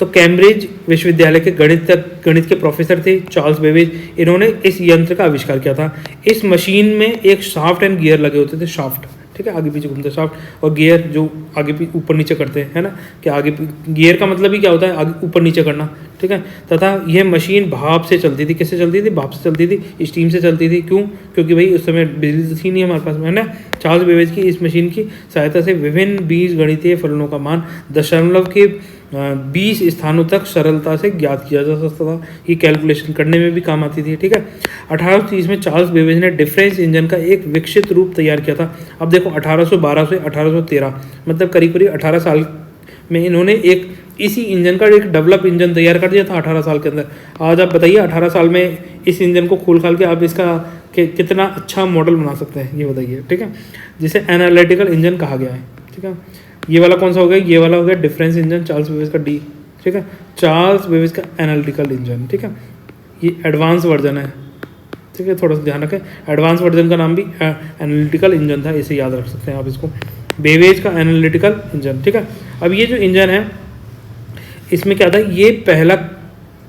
तो कैम्ब्रिज विश्वविद्यालय के गणित के प्रोफेसर थे चार्ल्स बेबेज। इन्होंने इस यंत्र का आविष्कार किया था। इस मशीन में एक शाफ्ट एंड गियर लगे होते थे, शाफ्ट, ठीक है, आगे पीछे घूमते शाफ्ट, और गियर जो आगे पीछे ऊपर नीचे करते हैं, है ना, कि आगे गियर का मतलब ही क्या होता है, आगे ऊपर नीचे करना, ठीक है। तथा यह मशीन भाप से चलती थी। किससे चलती थी? भाप से चलती थी, स्टीम से चलती थी। क्यों? क्योंकि भाई उस समय बिजली तो थी नहीं हमारे पास में, है ना। चार्ल्स बेबेज की इस मशीन की सहायता से विभिन्न बीजगणितीय फलनों का मान दशमलव के 20 स्थानों तक सरलता से ज्ञात किया जा सकता था। ये कैलकुलेशन करने में भी काम आती थी, ठीक है। 1830 में चार्ल्स बेबेज ने डिफरेंस इंजन का एक विकसित रूप तैयार किया था। अब देखो 1812 से 1813 मतलब करीब करीब 18 साल में इन्होंने एक इसी इंजन का एक डेवलप इंजन तैयार कर दिया था 18 साल के अंदर। आज आप बताइए 18 साल में इस इंजन को खोल खाल के आप इसका कितना अच्छा मॉडल बना सकते हैं, ये बताइए, ठीक है। जिसे एनालिटिकल इंजन कहा गया है, ठीक है। ये वाला कौन सा हो गया? ये वाला हो गया डिफरेंस इंजन, चार्ल्स बेबेज का डी, ठीक है। चार्ल्स बेबेज का एनालिटिकल इंजन, ठीक है। ये एडवांस वर्जन है, ठीक है, थोड़ा सा ध्यान रखें। एडवांस वर्जन का नाम भी एनालिटिकल इंजन था, इसे याद रख सकते हैं आप इसको, बेबेज का एनालिटिकल इंजन, ठीक है। अब ये जो इंजन है, इसमें क्या था, ये पहला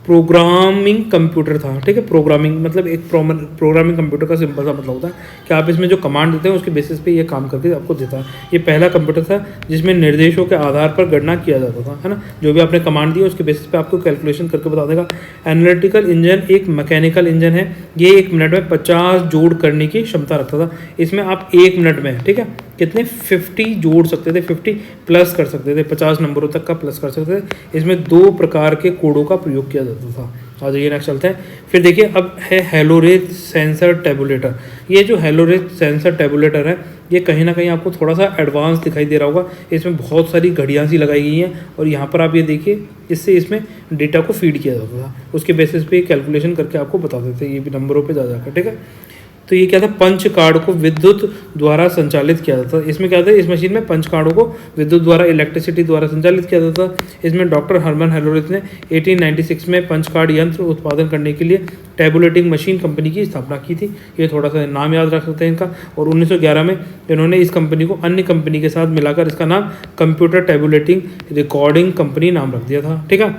प्रोग्रामिंग कंप्यूटर था, ठीक है। प्रोग्रामिंग मतलब एक प्रोग्रामिंग कंप्यूटर का सिंपल सा मतलब होता है कि आप इसमें जो कमांड देते हैं उसके बेसिस पे ये काम करके आपको देता है। ये पहला कंप्यूटर था जिसमें निर्देशों के आधार पर गणना किया जाता था, है ना। जो भी आपने कमांड दी उसके बेसिस पे आपको कैलकुलेशन करके बता देगा। एनालिटिकल इंजन एक मैकेनिकल इंजन है। ये 1 मिनट में 50 जोड़ करने की क्षमता रखता था। इसमें आप 1 मिनट में, ठीक है, कितने 50 जोड़ सकते थे, 50 प्लस कर सकते थे, 50 नंबरों तक का प्लस कर सकते थे। इसमें 2 प्रकार के कोडों का प्रयोग किया जाता था। आ जाइए नेक्स्ट चलते हैं। फिर देखिए अब है हेलोरेज सेंसर टेबुलेटर। ये जो हेलोरेज सेंसर टेबुलेटर है, ये कहीं ना कहीं आपको थोड़ा सा एडवांस दिखाई दे रहा होगा। इसमें बहुत सारी घड़ियाँ सी लगाई गई हैं और यहाँ पर आप ये देखिए, इससे इसमें डेटा को फीड किया जाता था। उसके बेसिस पे कैलकुलेशन करके आपको बता देते हैं, ये भी नंबरों पे जा जाकर, ठीक है। तो ये क्या था, पंच कार्ड को विद्युत द्वारा संचालित किया जाता था। इसमें क्या था, इस मशीन में पंच कार्डों को विद्युत द्वारा, इलेक्ट्रिसिटी द्वारा संचालित किया जाता था। इसमें डॉक्टर हर्मन हेलोरेज ने 1896 में पंच कार्ड यंत्र उत्पादन करने के लिए टैबुलेटिंग मशीन कंपनी की स्थापना की थी। ये थोड़ा सा नाम याद रख सकते हैं इनका। और 1911 में इन्होंने इस कंपनी को अन्य कंपनी के साथ मिलाकर इसका नाम कंप्यूटर टैबुलेटिंग रिकॉर्डिंग कंपनी नाम रख दिया था, ठीक है।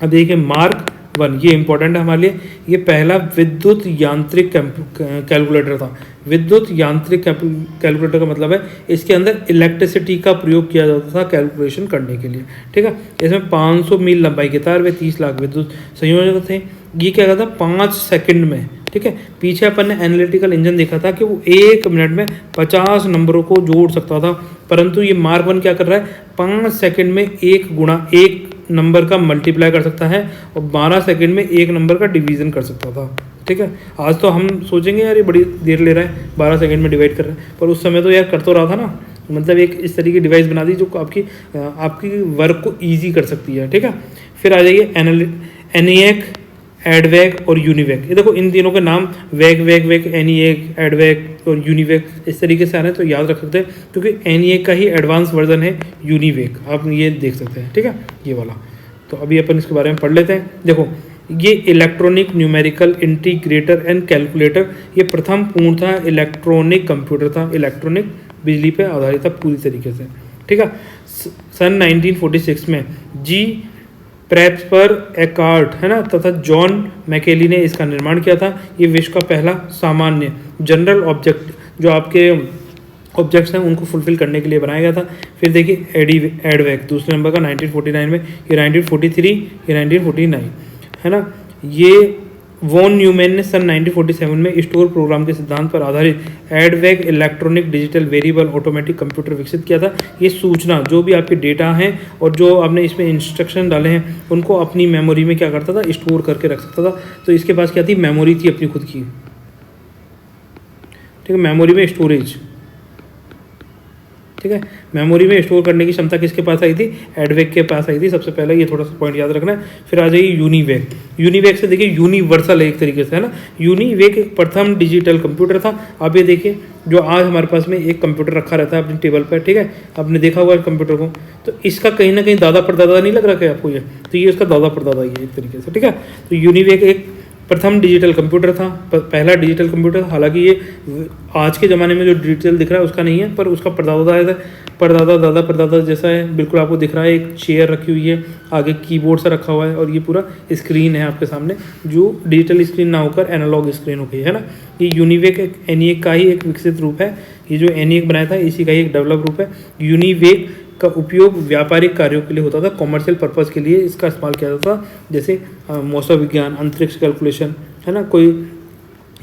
अब देखिए मार्क 1, ये इंपॉर्टेंट है हमारे लिए। ये पहला विद्युत यांत्रिक कैलकुलेटर था। विद्युत यांत्रिक कैलकुलेटर का मतलब है इसके अंदर इलेक्ट्रिसिटी का प्रयोग किया जाता था कैलकुलेशन करने के लिए, ठीक है। इसमें 500 मील लंबाई के तार व 30 लाख विद्युत संयोजक थे। ये क्या कहता था, 5 सेकंड में, ठीक है। पीछे अपन ने एनालिटिकल इंजन देखा था कि वो 1 मिनट में 50 नंबरों को जोड़ सकता था, परंतु ये मार्क 1 क्या कर रहा है, 5 सेकंड में 1 गुणा 1 नंबर का मल्टीप्लाई कर सकता है और 12 सेकंड में 1 नंबर का डिवीज़न कर सकता था, ठीक है। आज तो हम सोचेंगे यार ये बड़ी देर ले रहा है, 12 सेकंड में डिवाइड कर रहा है, पर उस समय तो यार कर तो रहा था ना। मतलब एक इस तरीके की डिवाइस बना दी जो आपकी वर्क को ईजी कर सकती है, ठीक है। फिर आ जाइए एनिएक, एडवैक और यूनिवैक। ये देखो इन तीनों के नाम वैक, एनिएक, एडवैक और यूनिवैक इस तरीके से आ रहे हैं, तो याद रख सकते हैं क्योंकि एनिएक का ही एडवांस वर्जन है यूनिवैक, आप ये देख सकते हैं, ठीक है, ये वाला। तो अभी अपन इसके बारे में पढ़ लेते हैं। देखो ये electronic numerical integrator and calculator, ये प्रथम पूर्णतः इलेक्ट्रॉनिक कंप्यूटर था। इलेक्ट्रॉनिक बिजली पे आधारित था पूरी तरीके से, ठीक है। सन 1946 में जी प्रेप्सपर एकार्ट है ना तथा जॉन मैकेली ने इसका निर्माण किया था। ये विश्व का पहला सामान्य जनरल ऑब्जेक्ट जो आपके ऑब्जेक्ट्स हैं उनको फुलफिल करने के लिए बनाया गया था। फिर देखिए एडवेक दूसरे नंबर का 1949 में, ये 1943, ये 1949 है ना। ये वॉन न्यूमैन ने सन 1947 में स्टोर प्रोग्राम के सिद्धांत पर आधारित EDVAC electronic digital variable automatic computer विकसित किया था। ये सूचना जो भी आपके डेटा हैं और जो आपने इसमें इंस्ट्रक्शन डाले हैं उनको अपनी मेमोरी में क्या करता था, स्टोर करके रख सकता था। तो इसके पास क्या थी, मेमोरी थी अपनी खुद की, ठीक है, मेमोरी में स्टोरेज, ठीक है। मेमोरी में स्टोर करने की क्षमता किसके पास आई थी, एडवेक के पास आई थी सबसे पहले। ये थोड़ा सा पॉइंट याद रखना है। फिर आ जाइए यूनिवेक। यूनिवेक से देखिए यूनिवर्सल है एक तरीके से, है ना। यूनिवेक एक प्रथम डिजिटल कंप्यूटर था। आप ये देखिए जो आज हमारे पास में एक कंप्यूटर रखा रहता है अपनी टेबल पर, ठीक है, आपने देखा हुआ है कंप्यूटर को, तो इसका कहीं ना कहीं दादा परदादा नहीं लग रखा है आपको ये, तो ये उसका दादा परदादा ही है एक तरीके से, ठीक है। तो यूनिवेक एक प्रथम डिजिटल कंप्यूटर था, पहला डिजिटल कंप्यूटर। हालांकि ये आज के ज़माने में जो डिजिटल दिख रहा है उसका नहीं है, पर उसका परदादा दादा परदादा जैसा है, बिल्कुल आपको दिख रहा है। एक चेयर रखी हुई है, आगे कीबोर्ड सा रखा हुआ है और ये पूरा स्क्रीन है आपके सामने जो डिजिटल स्क्रीन ना होकर एनालॉग स्क्रीन हो गई है ना। ये यूनिवेक एक एनिएक का ही एक विकसित रूप है। ये जो एनिएक बनाया था इसी का ही एक डेवलप रूप है। यूनिवेक का उपयोग व्यापारिक कार्यों के लिए होता था, कॉमर्शियल पर्पस के लिए इसका इस्तेमाल किया जाता था, जैसे मौसम विज्ञान, अंतरिक्ष कैलकुलेशन, है ना। कोई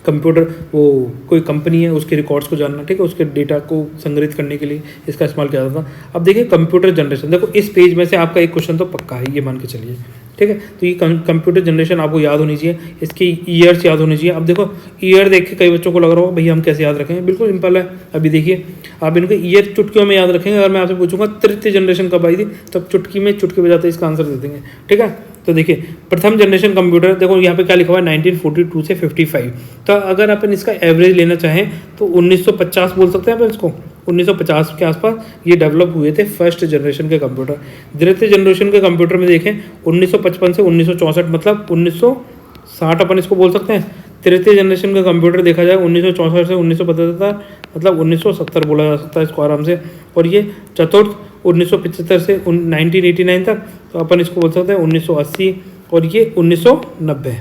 कंप्यूटर, वो कोई कंपनी है उसके रिकॉर्ड्स को जानना, ठीक है, उसके डेटा को संग्रहित करने के लिए इसका इस्तेमाल किया जाता था। अब देखिए कंप्यूटर जनरेशन, देखो इस पेज में से आपका एक क्वेश्चन तो पक्का है, ये मान के चलिए, ठीक है। तो ये कंप्यूटर जनरेशन आपको याद होनी चाहिए, इसकी ईयर्स याद होनी चाहिए। अब देखो ईयर देख के कई बच्चों को लग रहा होगा भैया हम कैसे याद रखेंगे, बिल्कुल सिंपल है। अभी देखिए आप इनके ईयर चुटकियों में याद रखेंगे। अगर मैं आपसे पूछूंगा तृतीय जनरेशन कब आई थी, तब चुटकी में चुटकी बजाते इसका आंसर दे देंगे, ठीक है। तो देखिए प्रथम जनरेशन कंप्यूटर, देखो यहाँ पे क्या लिखा हुआ है 1942 से 55। तो अगर अपन इसका एवरेज लेना चाहें तो 1950 बोल सकते हैं अपन इसको। 1950 के आसपास ये डेवलप हुए थे फर्स्ट जनरेशन के कंप्यूटर। द्वितीय जनरेशन के कंप्यूटर में देखें 1955 से 1964, मतलब 1960 अपन इसको बोल सकते हैं। तृतीय जनरेशन का कंप्यूटर देखा जाए 1964 से 1975, मतलब 1970 बोला जा सकता है इसको आराम से। और ये चतुर्थ 1975 से 1989 तक, तो अपन इसको बोल सकते हैं 1980, और ये 1990,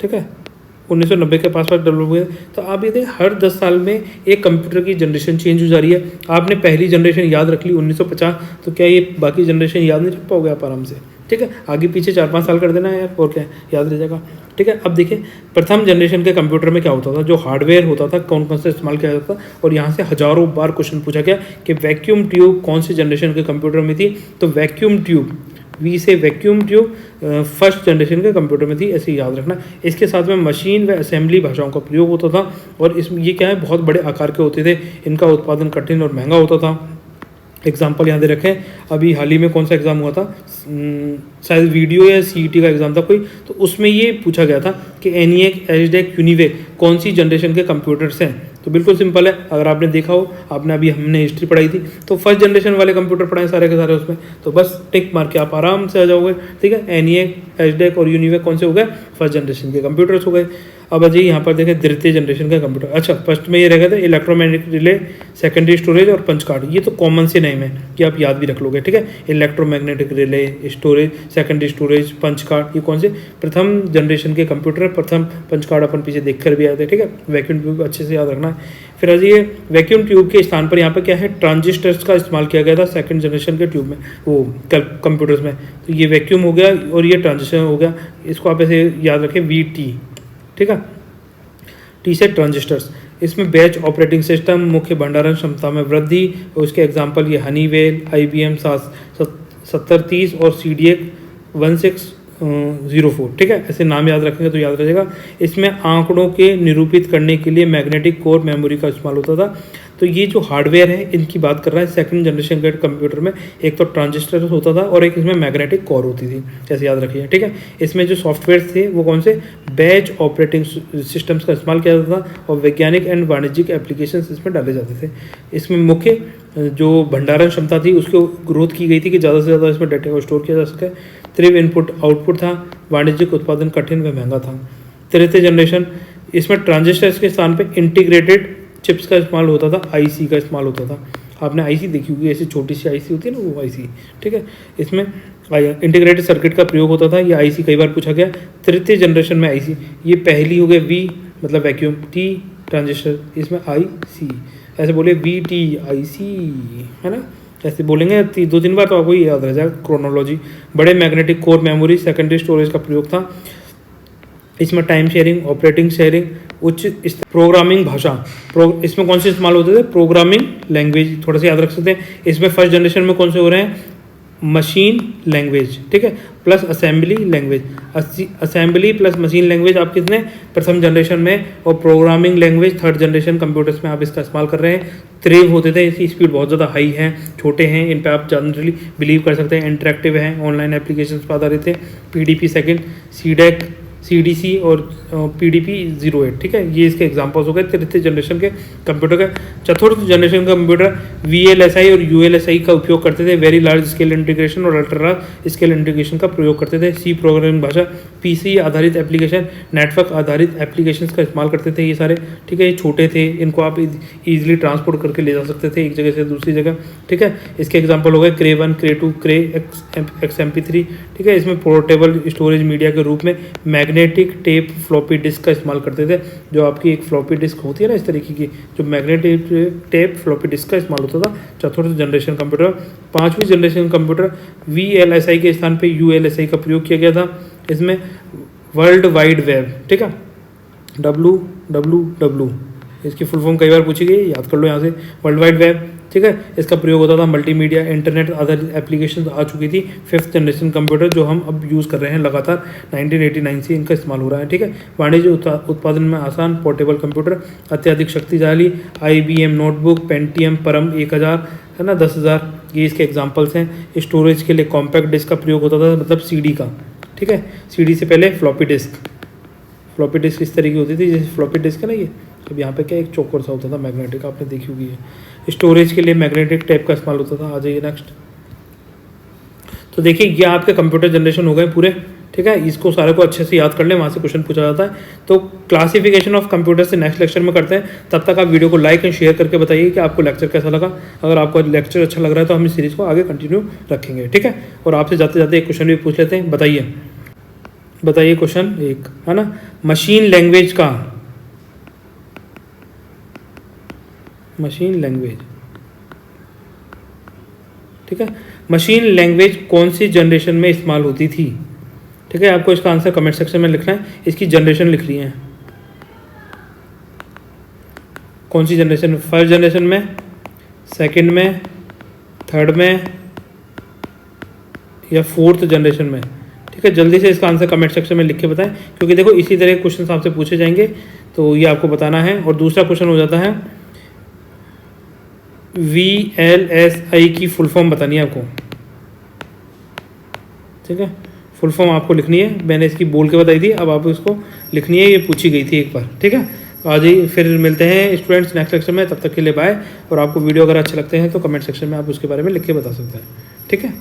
ठीक है, 1990 के पास डेवलप हुए। तो आप ये देखें हर 10 साल में एक कंप्यूटर की जनरेशन चेंज हो जा रही है। आपने पहली जनरेशन याद रख ली 1950, तो क्या ये बाकी जनरेशन याद नहीं रख पाओगे आप आराम से, ठीक है। आगे पीछे 4-5 साल कर देना है यार, और क्या याद रह जाएगा, ठीक है। अब देखिए प्रथम जनरेशन के कंप्यूटर में क्या होता था, जो हार्डवेयर होता था कौन कौन से इस्तेमाल किया जाता था, और यहाँ से हजारों बार क्वेश्चन पूछा गया कि वैक्यूम ट्यूब कौन सी जनरेशन के कंप्यूटर में थी। तो वैक्यूम ट्यूब, वी से वैक्यूम ट्यूब फर्स्ट जनरेशन के कंप्यूटर में थी, ऐसे याद रखना। इसके साथ में मशीन व असेंबली भाषाओं का प्रयोग होता था, और इसमें ये क्या है, बहुत बड़े आकार के होते थे, इनका उत्पादन कठिन और महंगा होता था। एग्जाम्पल यहाँ दे रखें, अभी हाल ही में कौन सा एग्ज़ाम हुआ था, शायद वीडियो या सीईटी का एग्ज़ाम था कोई, तो उसमें ये पूछा गया था कि एनिएक, एचडेक, यूनिवेक कौन सी जनरेशन के कंप्यूटर्स हैं। तो बिल्कुल सिंपल है, अगर आपने देखा हो, आपने अभी हमने हिस्ट्री पढ़ाई थी तो फर्स्ट जनरेशन वाले कंप्यूटर पढ़ाए सारे के सारे उसमें, तो बस टिक मार के आप आराम से आ जाओगे, ठीक है। एनिएक, एचडेक और यूनिवेक कौन से हो गए, फर्स्ट जनरेशन के कंप्यूटर्स हो गए। अब अजय यहाँ पर देखें द्वितीय जनरेशन का कंप्यूटर। अच्छा, फर्स्ट में ये रहेगा था इलेक्ट्रोमैग्नेटिक रिले, सेकेंडरी स्टोरेज और पंच कार्ड। ये तो कॉमन से नेम है कि आप याद भी रख लोगे, ठीक है। Electromagnetic relay, storage, secondary storage, punch card, ये कौन से प्रथम जनरेशन के कंप्यूटर। प्रथम पंच कार्ड अपन पीछे देख कर भी आए थे, ठीक है। वैक्यूम ट्यूब अच्छे से याद रखना है। फिर अजय वैक्यूम ट्यूब के स्थान पर यहाँ पर क्या है, ट्रांजिस्टर्स का इस्तेमाल किया गया था सेकंड जनरेशन के ट्यूब में, वो कंप्यूटर्स में। तो ये वैक्यूम हो गया और ये ट्रांजिस्टर हो गया, इसको आप ऐसे याद रखें VT, ठीक है। टी से ट्रांजिस्टर्स, इसमें बैच ऑपरेटिंग सिस्टम, मुख्य भंडारण क्षमता में वृद्धि, उसके एग्जांपल ये हनीवेल, IBM 7030 और CDX 1604, ठीक है। ऐसे नाम याद रखेंगे तो याद रहेगा। इसमें आंकड़ों के निरूपित करने के लिए मैग्नेटिक कोर मेमोरी का इस्तेमाल होता था। तो ये जो हार्डवेयर है इनकी बात कर रहा है सेकंड जनरेशन के कंप्यूटर में, एक तो ट्रांजिस्टर होता था और एक इसमें मैग्नेटिक कोर होती थी, ऐसे याद रखिए, ठीक है। इसमें जो सॉफ्टवेयर थे वो कौन से, बैच ऑपरेटिंग सिस्टम्स का इस्तेमाल किया जाता था और वैज्ञानिक एंड वाणिज्यिक एप्लीकेशंस इसमें डाले जाते थे। इसमें मुख्य जो भंडारण क्षमता थी उसको ग्रोथ की गई थी कि ज़्यादा से ज़्यादा इसमें डाटा को स्टोर किया जा सके। तीव्र इनपुट आउटपुट था, वाणिज्यिक उत्पादन कठिन व महंगा था। तृतीय जनरेशन, इसमें ट्रांजिस्टर्स के स्थान पर इंटीग्रेटेड चिप्स का इस्तेमाल होता था, आईसी का इस्तेमाल होता था। आपने आईसी देखी होगी, ऐसी छोटी सी आईसी होती है ना, वो आईसी, ठीक है। इसमें इंटीग्रेटेड सर्किट का प्रयोग होता था। ये आईसी कई बार पूछा गया। तृतीय जनरेशन में आईसी, ये पहली हो गई वी मतलब वैक्यूम, टी ट्रांजिस्टर, इसमें आईसी, ऐसे बोले VTIC, है ना, ऐसे बोलेंगे 2-3 बार तो आपको ये याद रह जाएगा क्रोनोलॉजी। बड़े magnetic core memory, secondary storage का प्रयोग था। इसमें टाइम शेयरिंग, ऑपरेटिंग शेयरिंग, उच्च प्रोग्रामिंग भाषा, इसमें कौन से इस्तेमाल होते थे, प्रोग्रामिंग लैंग्वेज, थोड़ा सा याद रख सकते हैं। इसमें फर्स्ट जनरेशन में कौन से हो रहे हैं, मशीन लैंग्वेज, ठीक है, plus assembly language. Assembly plus machine language आप कितने, प्रथम जनरेशन में, और programming language third generation computers में आप इसका इस्तेमाल कर रहे हैं। त्रेव होते थे, इसकी स्पीड बहुत ज़्यादा हाई है, छोटे हैं, इन पर आप जनरली बिलीव कर सकते हैं। इंटरेक्टिव हैं, ऑनलाइन एप्लीकेशन पर आधारित थे। PDP सेकेंड, CDEC, CDC और PDP 08, ठीक है, ये इसके एग्जांपल्स हो गए तृतीय जनरेशन के कंप्यूटर का। चतुर्थ जनरेशन का कंप्यूटर VLSI और ULSI का उपयोग करते थे। वेरी लार्ज स्केल इंटीग्रेशन और अल्ट्रा लार्ज स्केल इंटीग्रेशन का प्रयोग करते थे। C प्रोग्रामिंग भाषा, PC आधारित एप्लीकेशन, नेटवर्क आधारित एप्लीकेशंस का इस्तेमाल करते थे ये सारे, ठीक है। ये छोटे थे, इनको आप ईजिली ट्रांसपोर्ट करके ले जा सकते थे एक जगह से दूसरी जगह, ठीक है। इसके एग्जाम्पल हो गए क्रे 1, क्रे 2, क्रे XMP3, ठीक है। इसमें पोर्टेबल स्टोरेज मीडिया के रूप में मैग्नेटिक टेप फ्लॉपी डिस्क का इस्तेमाल करते थे। जो आपकी एक फ्लॉपी डिस्क होती है ना इस तरीके की, जो मैग्नेटिक टेप फ्लॉपी डिस्क का इस्तेमाल होता था। चतुर्थ जनरेशन कंप्यूटर। पांचवी जनरेशन कंप्यूटर VLSI के स्थान पे ULSI का प्रयोग किया गया था। इसमें वर्ल्ड वाइड वेब, ठीक है, WWW, इसकी फुल फॉर्म कई बार पूछी गई, याद कर लो यहाँ से, वर्ल्ड वाइड वेब, ठीक है। इसका प्रयोग होता था। मल्टीमीडिया इंटरनेट आधारित एप्लीकेशन आ चुकी थी। फिफ्थ जनरेशन कंप्यूटर जो हम अब यूज़ कर रहे हैं लगातार 1989 से इनका इस्तेमाल हो रहा है, ठीक है। वाणिज्य उत्पादन में आसान पोर्टेबल कंप्यूटर, अत्यधिक शक्तिशाली, IBM नोटबुक, पेंटियम परम 1000, है ना, 10,000, ये इसके एग्जाम्पल्स हैं। स्टोरेज के लिए कॉम्पैक्ट डिस्क का प्रयोग होता था, मतलब CD का, ठीक है। CD से पहले फ्लॉपी डिस्क, फ्लॉपी डिस्क इस तरीके होती थी जैसे फ्लॉपी डिस्क है ना ये। अब यहाँ पे क्या एक चौकोर सा होता था मैग्नेटिक, आपने देखी होगी है। स्टोरेज के लिए मैग्नेटिक टेप का इस्तेमाल होता था। आ जाइए नेक्स्ट। तो देखिए ये आपके कंप्यूटर जनरेशन हो गए पूरे, ठीक है। इसको सारे को अच्छे से याद कर लें, वहाँ से क्वेश्चन पूछा जाता है। तो क्लासिफिकेशन ऑफ कंप्यूटर से नेक्स्ट लेक्चर में करते हैं। तब तक आप वीडियो को लाइक एंड शेयर करके बताइए कि आपको लेक्चर कैसा लगा। अगर आपको लेक्चर अच्छा लग रहा है तो हम इस सीरीज़ को आगे कंटिन्यू रखेंगे, ठीक है। और आपसे जाते जाते एक क्वेश्चन भी पूछ लेते हैं। बताइए क्वेश्चन 1, है ना, मशीन लैंग्वेज का, मशीन लैंग्वेज, ठीक है, मशीन लैंग्वेज कौन सी जनरेशन में इस्तेमाल होती थी, ठीक है। आपको इसका आंसर कमेंट सेक्शन में लिखना है। इसकी जनरेशन लिख रही है, कौन सी जनरेशन में, फर्स्ट जनरेशन में, सेकंड में, थर्ड में या फोर्थ जनरेशन में, ठीक है। जल्दी से इसका आंसर कमेंट सेक्शन में लिख के बताएं, क्योंकि देखो इसी तरह क्वेश्चन आपसे पूछे जाएंगे, तो ये आपको बताना है। और दूसरा क्वेश्चन हो जाता है VLSI की फुल फॉर्म बतानी है आपको, ठीक है। फुल फॉर्म आपको लिखनी है, मैंने इसकी बोल के बताई थी, अब आप इसको लिखनी है, ये पूछी गई थी एक बार, ठीक है। आज ही फिर मिलते हैं स्टूडेंट्स नेक्स्ट लेक्चर में, तब तक के लिए बाय। और आपको वीडियो अगर अच्छे लगते हैं तो कमेंट सेक्शन में आप उसके बारे में लिख के बता सकते हैं, ठीक है।